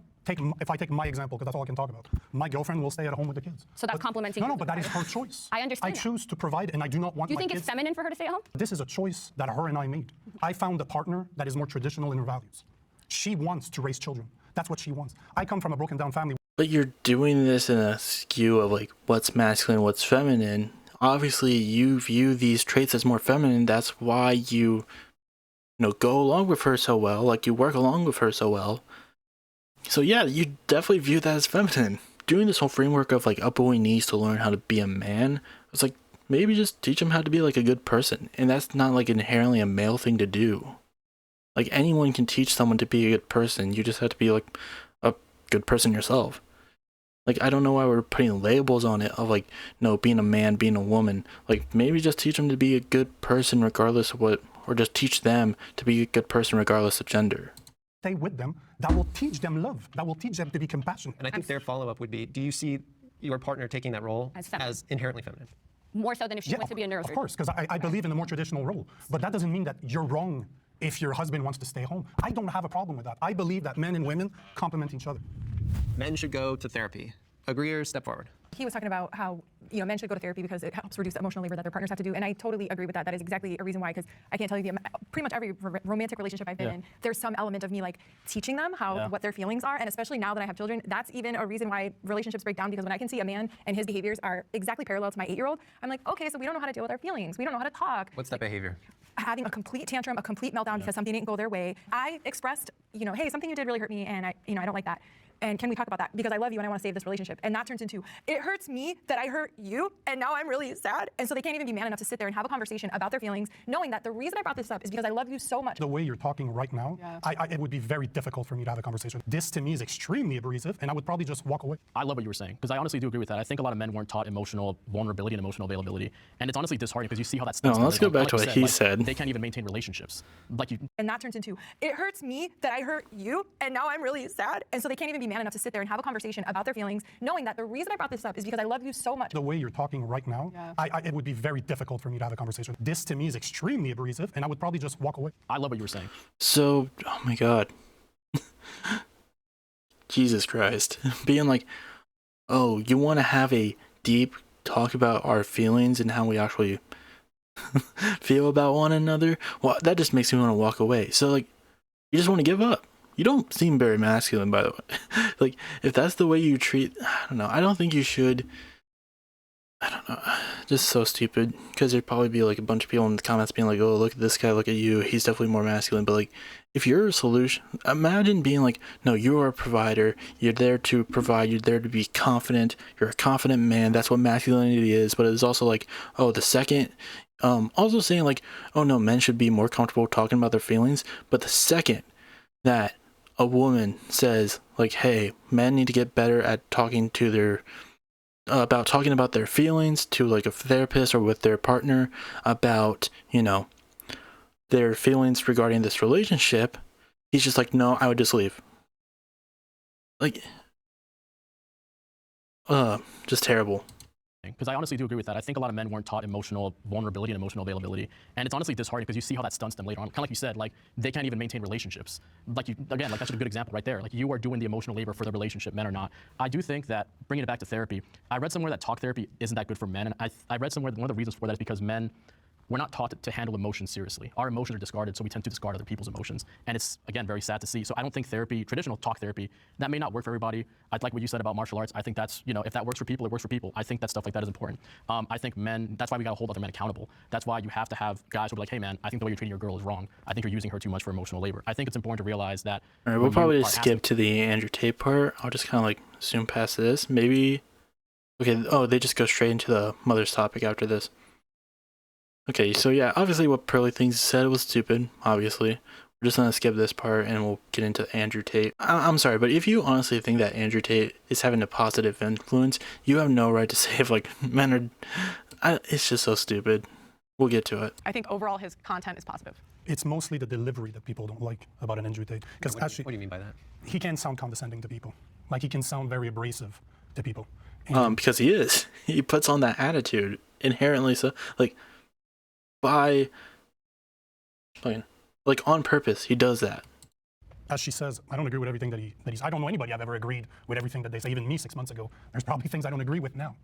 K: If I take my example, because that's all I can talk about. My girlfriend will stay at home with the kids.
F: So that's complementing.
K: No, but that is her choice.
F: I understand.
K: I choose to provide, and I do not want.
F: Do you
K: my
F: think
K: kids.
F: it's feminine for her to stay at home?
K: This is a choice that her and I made. I found a partner that is more traditional in her values. She wants to raise children. That's what she wants. I come from a broken down family.
A: But you're doing this in a skew of like what's masculine, what's feminine. Obviously, you view these traits as more feminine. That's why you go along with her so well. Like you work along with her so well. So yeah, you definitely view that as feminine. Doing this whole framework of like a boy needs to learn how to be a man, it's like maybe just teach him how to be like a good person. And that's not like inherently a male thing to do. Like anyone can teach someone to be a good person. You just have to be like a good person yourself. Like I don't know why we're putting labels on it of like, no, being a man, being a woman. Like maybe just teach them to be a good person regardless of what, or just teach them to be a good person regardless of gender.
K: Stay with them. That will teach them love. That will teach them to be compassionate.
B: And I think their follow-up would be, do you see your partner taking that role as inherently feminine?
F: More so than if she wants to be a neurosurgeon.
K: Of course, because I believe in a more traditional role. But that doesn't mean that you're wrong if your husband wants to stay home. I don't have a problem with that. I believe that men and women complement each other.
B: Men should go to therapy. Agree or step forward?
J: He was talking about how men should go to therapy because it helps reduce the emotional labor that their partners have to do, and I totally agree with that. That is exactly a reason why, because I can't tell you pretty much every romantic relationship I've been in, there's some element of me like teaching them what their feelings are, and especially now that I have children, that's even a reason why relationships break down, because when I can see a man and his behaviors are exactly parallel to my 8-year-old, I'm like, okay, so we don't know how to deal with our feelings. We don't know how to talk.
B: What's that behavior?
J: having a complete tantrum, a complete meltdown because something didn't go their way. I expressed, hey, something you did really hurt me, and I don't like that. And can we talk about that? Because I love you and I want to save this relationship. And that turns into, it hurts me that I hurt you, and now I'm really sad. And so they can't even be man enough to sit there and have a conversation about their feelings, knowing that the reason I brought this up is because I love you so much.
K: The way you're talking right now, it would be very difficult for me to have a conversation. This to me is extremely abrasive, and I would probably just walk away.
C: I love what you were saying, because I honestly do agree with that. I think a lot of men weren't taught emotional vulnerability and emotional availability. And it's honestly disheartening because you see how that's.
A: No, let's go back to what he said.
C: They can't even maintain relationships.
J: And that turns into, it hurts me that I hurt you, and now I'm really sad. And so they can't even be man enough to sit there and have a conversation about their feelings, knowing that the reason I brought this up is because I love you so much.
K: The way you're talking right now, it would be very difficult for me to have a conversation. This to me is extremely abrasive, and I would probably just walk away.
C: I love what you were saying.
A: So, oh my God. Jesus Christ. Being like, oh, you want to have a deep talk about our feelings and how we actually feel about one another? Well, that just makes me want to walk away. So, like, you just want to give up. You don't seem very masculine, by the way. Like, if that's the way you treat, I don't know. I don't think you should. I don't know. Just so stupid. Because there'd probably be like a bunch of people in the comments being like, oh, look at this guy, look at you. He's definitely more masculine. But like, if you're a solution, imagine being like, no, you are a provider. You're there to provide. You're there to be confident. You're a confident man. That's what masculinity is. But it's also like, oh, the second, also saying like, oh no, men should be more comfortable talking about their feelings. But the second that a woman says like, hey, men need to get better at talking to their about talking about their feelings to like a therapist or with their partner about, their feelings regarding this relationship, he's just like, no, I would just leave. Like, just terrible.
C: Because I honestly do agree with that. I think a lot of men weren't taught emotional vulnerability and emotional availability. And it's honestly disheartening because you see how that stunts them later on. Kind of like you said, like, they can't even maintain relationships. Like, that's a good example right there. Like, you are doing the emotional labor for the relationship, men are not. I do think that, bringing it back to therapy, I read somewhere that talk therapy isn't that good for men. And I read somewhere one of the reasons for that is because men, we're not taught to handle emotions seriously. Our emotions are discarded, so we tend to discard other people's emotions. And it's, again, very sad to see. So I don't think therapy, traditional talk therapy, that may not work for everybody. I'd like what you said about martial arts. I think that's, if that works for people, it works for people. I think that stuff like that is important. I think men, that's why we gotta hold other men accountable. That's why you have to have guys who are like, hey man, I think the way you're treating your girl is wrong. I think you're using her too much for emotional labor. I think it's important to realize that.
A: All right, we'll probably just skip to the Andrew Tate part. I'll just kind of like zoom past this. Maybe, okay, oh, they just go straight into the mother's topic after this. Okay, so yeah, obviously what Pearly Things said was stupid, obviously. We're just gonna skip this part and we'll get into Andrew Tate. I'm sorry, but if you honestly think that Andrew Tate is having a positive influence, you have no right to say if like men are, it's just so stupid. We'll get to it.
H: I think overall his content is positive.
K: It's mostly the delivery that people don't like about an Andrew Tate. Because actually,
B: what do you mean by that?
K: He can sound condescending to people. Like, he can sound very abrasive to people.
A: Because he is. He puts on that attitude inherently, so like, by like on purpose, he does that.
K: As she says, I don't agree with everything that he's. I don't know anybody I've ever agreed with everything that they say. Even me 6 months ago, there's probably things I don't agree with now.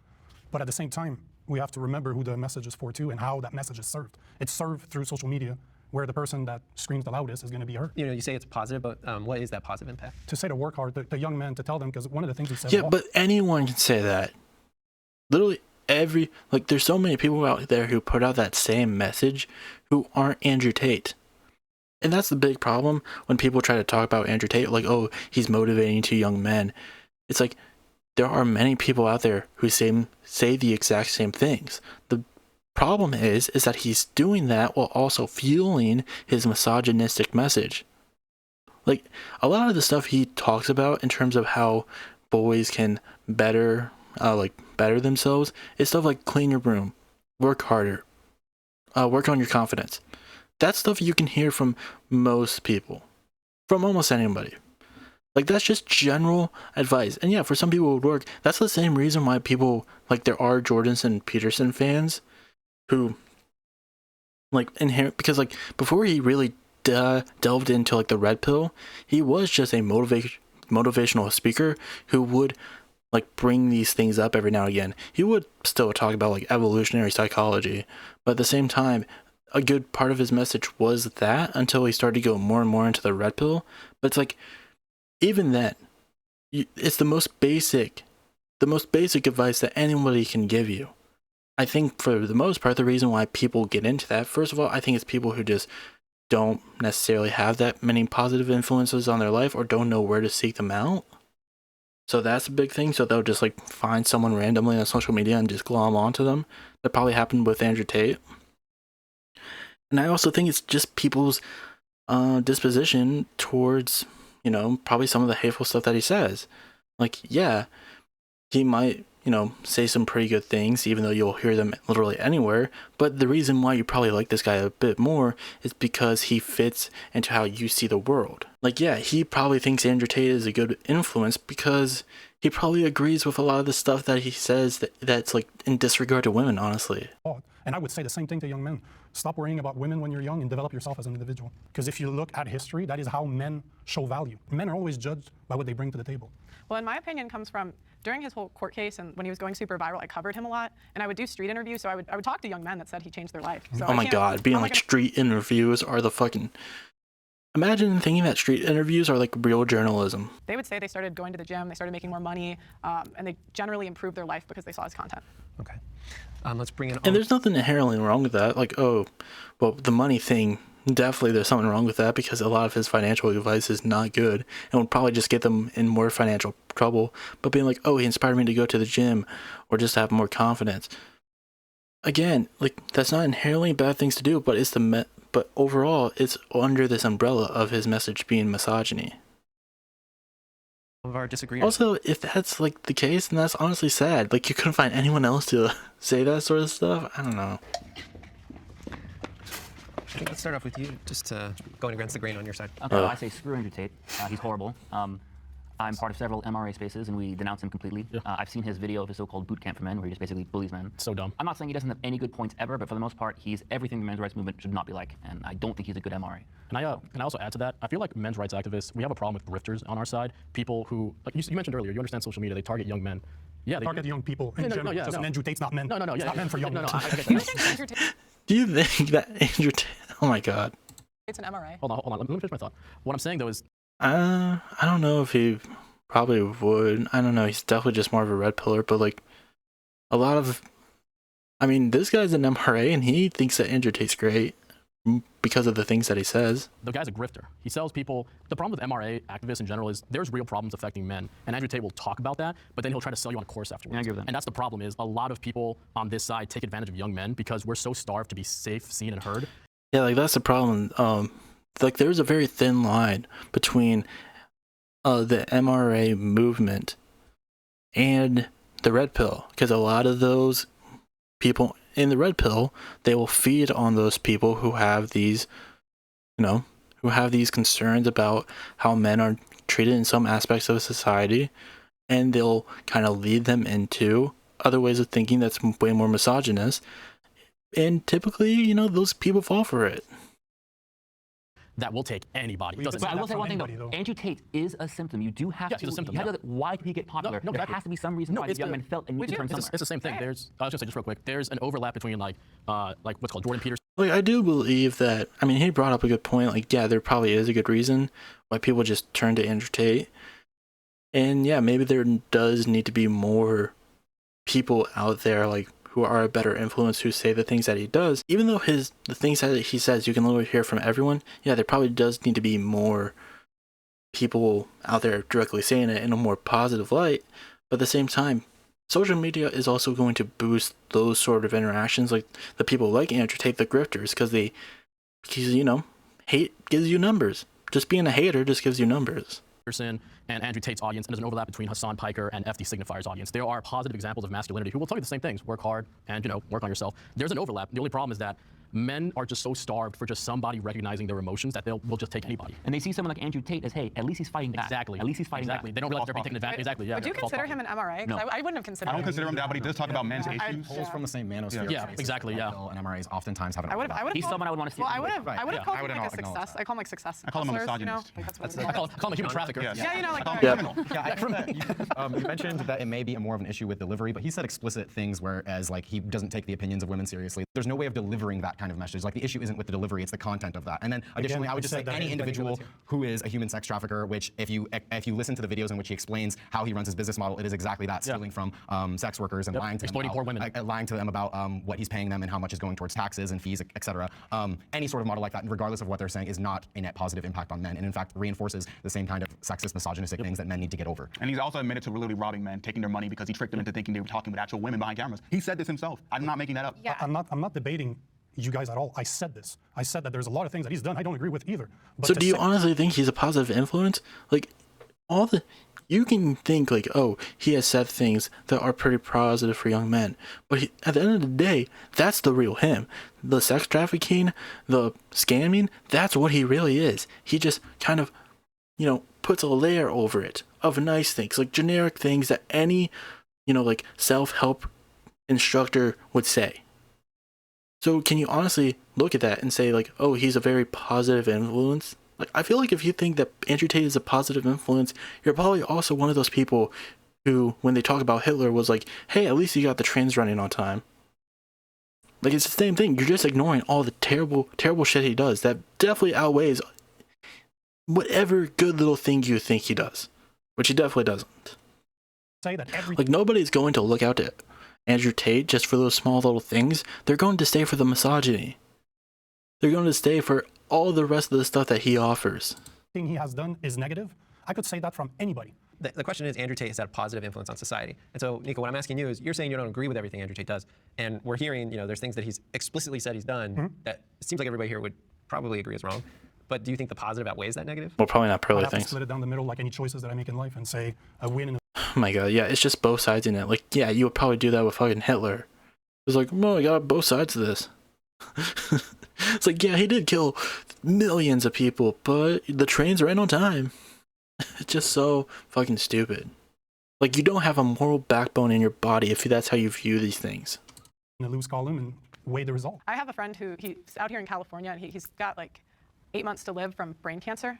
K: But at the same time, we have to remember who the message is for too, and how that message is served. It's served through social media, where the person that screams the loudest is going to be heard.
B: You say it's positive, but what is that positive impact?
K: To say to work hard, the young men, to tell them, because one of the things he said.
A: Yeah, but anyone can say that. Literally. There's so many people out there who put out that same message who aren't Andrew Tate. And that's the big problem when people try to talk about Andrew Tate, like, oh, he's motivating to young men. It's like, there are many people out there who say the exact same things. The problem is that he's doing that while also fueling his misogynistic message. Like, a lot of the stuff he talks about in terms of how boys can better themselves is stuff like clean your room, work harder, work on your confidence. That's stuff you can hear from most people, from almost anybody. Like, that's just general advice. And yeah, for some people it would work. That's the same reason why people, like, there are Jordan Peterson fans who like inherit, because like before he really delved into like the red pill, he was just a motivational speaker who would like bring these things up every now and again. He would still talk about like evolutionary psychology, but at the same time, a good part of his message was that until he started to go more and more into the red pill. But it's like, even then, it's the most basic advice that anybody can give you. I think for the most part, the reason why people get into that, first of all, I think it's people who just don't necessarily have that many positive influences on their life or don't know where to seek them out. So that's a big thing. So they'll just like find someone randomly on social media and just glom onto them. That probably happened with Andrew Tate. And I also think it's just people's disposition towards, you know, probably some of the hateful stuff that he says. Like, yeah, he might, you know, say some pretty good things, even though you'll hear them literally anywhere. But the reason why you probably like this guy a bit more is because he fits into how you see the world. Like, yeah, he probably thinks Andrew Tate is a good influence because he probably agrees with a lot of the stuff that he says that's like in disregard to women, honestly.
K: And I would say the same thing to young men. Stop worrying about women when you're young and develop yourself as an individual. Because if you look at history, that is how men show value. Men are always judged by what they bring to the table.
H: Well, in my opinion, comes from during his whole court case and when he was going super viral, I covered him a lot, and I would do street interviews. So I would talk to young men that said he changed their life. So
A: oh my God, being like street interviews are the fucking. Imagine thinking that street interviews are like real journalism.
H: They would say they started going to the gym, they started making more money, and they generally improved their life because they saw his content.
B: Okay. Let's bring in.
A: And there's nothing inherently wrong with that. Like, oh, well, the money thing. Definitely there's something wrong with that because a lot of his financial advice is not good and would probably just get them in more financial trouble. But being like, oh, he inspired me to go to the gym or just have more confidence. Again, like, that's not inherently bad things to do, but it's but overall, it's under this umbrella of his message being misogyny.
B: Of our disagreement.
A: Also, if that's like the case, then that's honestly sad. Like, you couldn't find anyone else to say that sort of stuff. I don't know.
B: I think let's start off with you, just going against the grain on your side.
I: Okay, well, I say screw Andrew Tate. He's horrible. I'm part of several MRA spaces, and we denounce him completely. Yeah. I've seen his video of his so-called boot camp for men, where he just basically bullies men.
C: So dumb.
I: I'm not saying he doesn't have any good points ever, but for the most part, he's everything the men's rights movement should not be like, and I don't think he's a good MRA.
C: And can I also add to that? I feel like men's rights activists, we have a problem with grifters on our side. People who, like you mentioned earlier, you understand social media, they target young men. Yeah, they
K: target young people in general. Just Andrew Tate's not men. It's not men for young men.
H: I get that.
A: Do you think that Andrew Tate? Oh my God.
H: It's an MRA.
C: Hold on. Let me finish my thought. What I'm saying though is,
A: I don't know if he probably would. I don't know. He's definitely just more of a red pillar, but like a lot of, I mean, this guy's an MRA and he thinks that Andrew Tate's great because of the things that he says.
C: The guy's a grifter. He sells people. The problem with MRA activists in general is there's real problems affecting men, and Andrew Tate will talk about that, but then he'll try to sell you on a course afterwards.
I: Yeah, I agree with that.
C: And that's the problem is a lot of people on this side take advantage of young men because we're so starved to be safe, seen, and heard.
A: Yeah, like that's the problem. Like there's a very thin line between the MRA movement and the red pill, because a lot of those people in the red pill, they will feed on those people who have these, you know, who have these concerns about how men are treated in some aspects of society, and they'll kind of lead them into other ways of thinking that's way more misogynist. And typically, you know, those people fall for it.
C: That will take anybody.
I: But I will say one thing though. Andrew Tate is a symptom. You do have to.
C: He's a symptom.
I: Why did he get popular? There has to be some reason why these young men felt a need to turn somewhere.
C: It's the same thing. I was gonna say just real quick. There's an overlap between like what's called Jordan Peterson.
A: Like I do believe that. I mean, he brought up a good point. Like, yeah, there probably is a good reason why people just turn to Andrew Tate. And yeah, maybe there does need to be more people out there like who are a better influence, who say the things that he does. Even though the things that he says you can literally hear from everyone, yeah, there probably does need to be more people out there directly saying it in a more positive light. But at the same time, social media is also going to boost those sort of interactions, like the people like Andrew Tate, the grifters, because you know, hate gives you numbers. Just being a hater just gives you numbers.
C: And Andrew Tate's audience, and there's an overlap between Hassan Piker and FD Signifier's audience. There are positive examples of masculinity who will tell you the same things: work hard and, you know, work on yourself. There's an overlap. The only problem is that men are just so starved for just somebody recognizing their emotions that will just take anybody.
I: And they see someone like Andrew Tate as, hey, at least he's fighting back.
C: Exactly.
I: At least he's fighting back.
C: They don't realize they're being taken advantage. Exactly. Yeah.
H: Would you consider him an MRA?
I: No.
H: I wouldn't have considered him.
D: I don't consider him that, but he does talk about men's issues.
G: Pulls from the same manosphere.
C: Yeah, exactly. Yeah.
G: And MRAs oftentimes have an
I: He's someone I would want to see.
H: Well, I would have called him like a success. I call him like success.
D: I call him a
H: hustlers, you know?
D: misogynist.
H: Like, that's what
C: I call him a human trafficker.
D: Yes.
H: Yeah, you know, like
A: Yeah.
G: Yeah, I think that you mentioned that it may be more of an issue with delivery, but he said explicit things, whereas like he doesn't take the opinions of women seriously. There's no way of delivering that kind kind of message. Like the issue isn't with the delivery, it's the content of that. And then additionally, I would just say any individual who is a human sex trafficker, which if you listen to the videos in which he explains how he runs his business model, it is exactly that, stealing from sex workers and lying to
C: exploiting poor women,
G: lying to them about what he's paying them and how much is going towards taxes and fees, etc. Any sort of model like that, regardless of what they're saying, is not a net positive impact on men, and in fact reinforces the same kind of sexist, misogynistic things that men need to get over.
D: And he's also admitted to literally robbing men, taking their money because he tricked them into thinking they were talking with actual women behind cameras. He said this himself. I'm not making that up.
K: I'm not debating you guys at all. I said this. I said that there's a lot of things that he's done I don't agree with either. But
A: so do you honestly think he's a positive influence? Like, you can think like, oh, he has said things that are pretty positive for young men, but at the end of the day, that's the real him. The sex trafficking, the scamming, that's what he really is. He just kind of, puts a layer over it of nice things, like generic things that any, like self-help instructor would say. So can you honestly look at that and say like, oh, he's a very positive influence? Like, I feel like if you think that Andrew Tate is a positive influence, you're probably also one of those people who, when they talk about Hitler, was like, hey, at least you got the trains running on time. Like, it's the same thing. You're just ignoring all the terrible, terrible shit he does. That definitely outweighs whatever good little thing you think he does, which he definitely doesn't.
K: Say that
A: like, nobody's going to look out at Andrew Tate just for those small little things. They're going to stay for the misogyny. They're going to stay for all the rest of the stuff that he offers.
K: Thing he has done is negative. I could say that from anybody.
B: The question is, Andrew Tate has had a positive influence on society. And so, Nico, what I'm asking you is, you're saying you don't agree with everything Andrew Tate does. And we're hearing, there's things that he's explicitly said he's done that it seems like everybody here would probably agree is wrong. But do you think the positive outweighs that negative?
A: Well, probably not pearly
K: I'd have to
A: things.
K: split it down the middle like any choices that I make in life and say a win and
A: Oh my god, yeah, it's just both sides in it. Like, yeah, you would probably do that with fucking Hitler. It's like, well, I got both sides of this. It's like, yeah, he did kill millions of people, but the trains ran on time. It's just so fucking stupid. Like, you don't have a moral backbone in your body if that's how you view these things.
K: a loose column and weigh the result.
H: I have a friend who he's out here in California, and he's got like 8 months to live from brain cancer,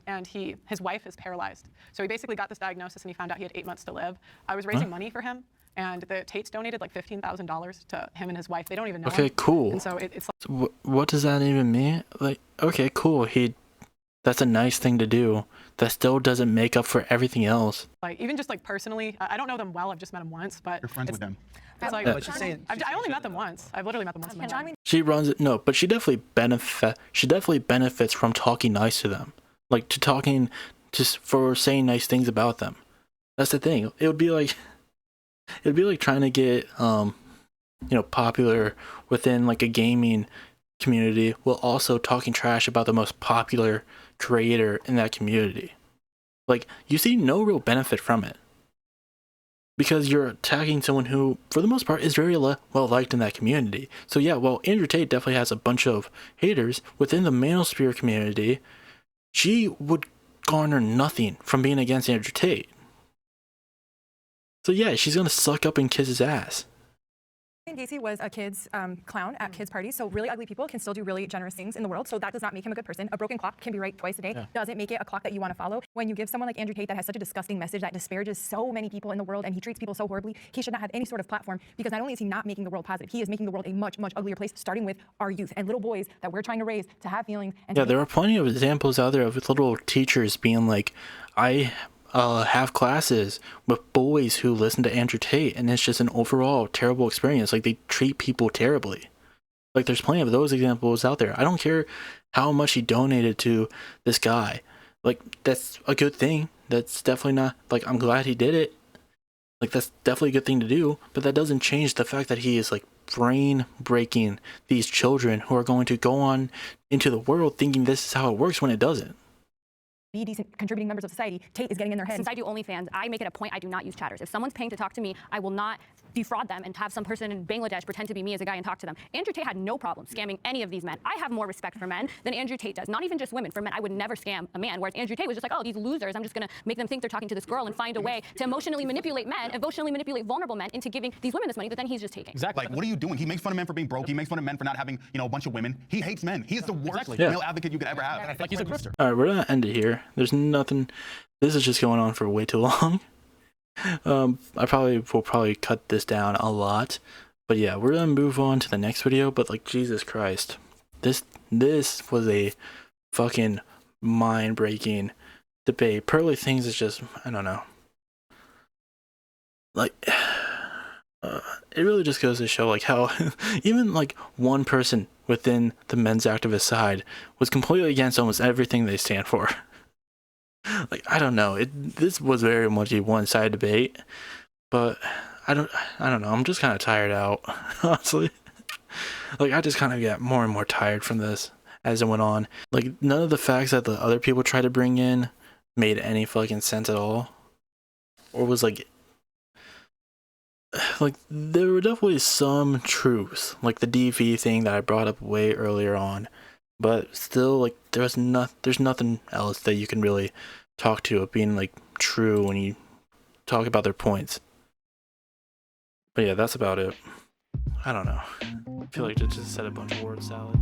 H: and his wife is paralyzed. So he basically got this diagnosis, and he found out he had 8 months to live. I was raising money for him, and the Tates donated like $15,000 to him and his wife. They don't even know him.
A: Okay, cool.
H: And so it's like,
A: So what does that even mean? Like, okay, cool. That's a nice thing to do. That still doesn't make up for everything else.
H: like even just like personally, I don't know them well. I've just met them once, but
D: You're friends with them.
H: It's like,
B: But she's saying-
H: I only met them once. I've literally met them once in my life.
A: She runs it. No, but she definitely benefits from talking nice to them, like to talking just for saying nice things about them. That's the thing. It would be like trying to get popular within like a gaming community while also talking trash about the most popular creator in that community. Like, you see no real benefit from it, because you're attacking someone who, for the most part, is very well liked in that community. So yeah, well, Andrew Tate definitely has a bunch of haters within the manosphere community. She would garner nothing from being against Andrew Tate. So yeah, she's gonna suck up and kiss his ass.
J: Gacy was a kid's clown at kids' parties, so really ugly people can still do really generous things in the world, so that does not make him a good person. A broken clock can be right twice a day.
C: Yeah.
J: Doesn't make it a clock that you want to follow. When you give someone like Andrew Tate that has such a disgusting message that disparages so many people in the world and he treats people so horribly, he should not have any sort of platform, because not only is he not making the world positive, he is making the world a much, much uglier place, starting with our youth and little boys that we're trying to raise to have feelings. And
A: Yeah, there are plenty of examples out there of little teachers being like, I have classes with boys who listen to Andrew Tate, and it's just an overall terrible experience. Like, they treat people terribly. Like, there's plenty of those examples out there. I don't care how much he donated to this guy. Like, that's a good thing. That's definitely not, like, I'm glad he did it. Like, that's definitely a good thing to do, but that doesn't change the fact that he is, like, brain breaking these children who are going to go on into the world thinking this is how it works when it doesn't.
J: be decent contributing members of society. Tate is getting in their head.
F: Since I do OnlyFans, I make it a point I do not use chatters. If someone's paying to talk to me, I will not defraud them and have some person in Bangladesh pretend to be me as a guy and talk to them. Andrew Tate had no problem scamming any of these men. I have more respect for men than Andrew Tate does. Not even just women. For men, I would never scam a man, whereas Andrew Tate was just like, oh, these losers, I'm just gonna make them think they're talking to this girl and find a way to emotionally manipulate men, emotionally manipulate vulnerable men into giving these women this money that then he's just taking.
C: Exactly.
D: Like, what are you doing? He makes fun of men for being broke. He makes fun of men for not having, a bunch of women. He hates men. He is the worst
C: Exactly.
D: male advocate you could ever have.
C: Like he's a grifter.
A: All right, we're gonna end it here. There's nothing. This is just going on for way too long. I will probably cut this down a lot, But yeah, we're gonna move on to the next video. But like, Jesus Christ, this was a fucking mind-breaking debate. Pearly Things is just, I don't know. Like, it really just goes to show like how even like one person within the men's activist side was completely against almost everything they stand for. Like, I don't know. This was very much a one-sided debate, but I don't know. I'm just kind of tired out, honestly. Like, I just kind of get more and more tired from this as it went on. Like, none of the facts that the other people tried to bring in made any fucking sense at all, or was like there were definitely some truths, like the DV thing that I brought up way earlier on, but still, like, there's nothing else that you can really talk to of being like true when you talk about their points. But yeah, that's about it. I don't know. I feel like I just said a bunch of word salad.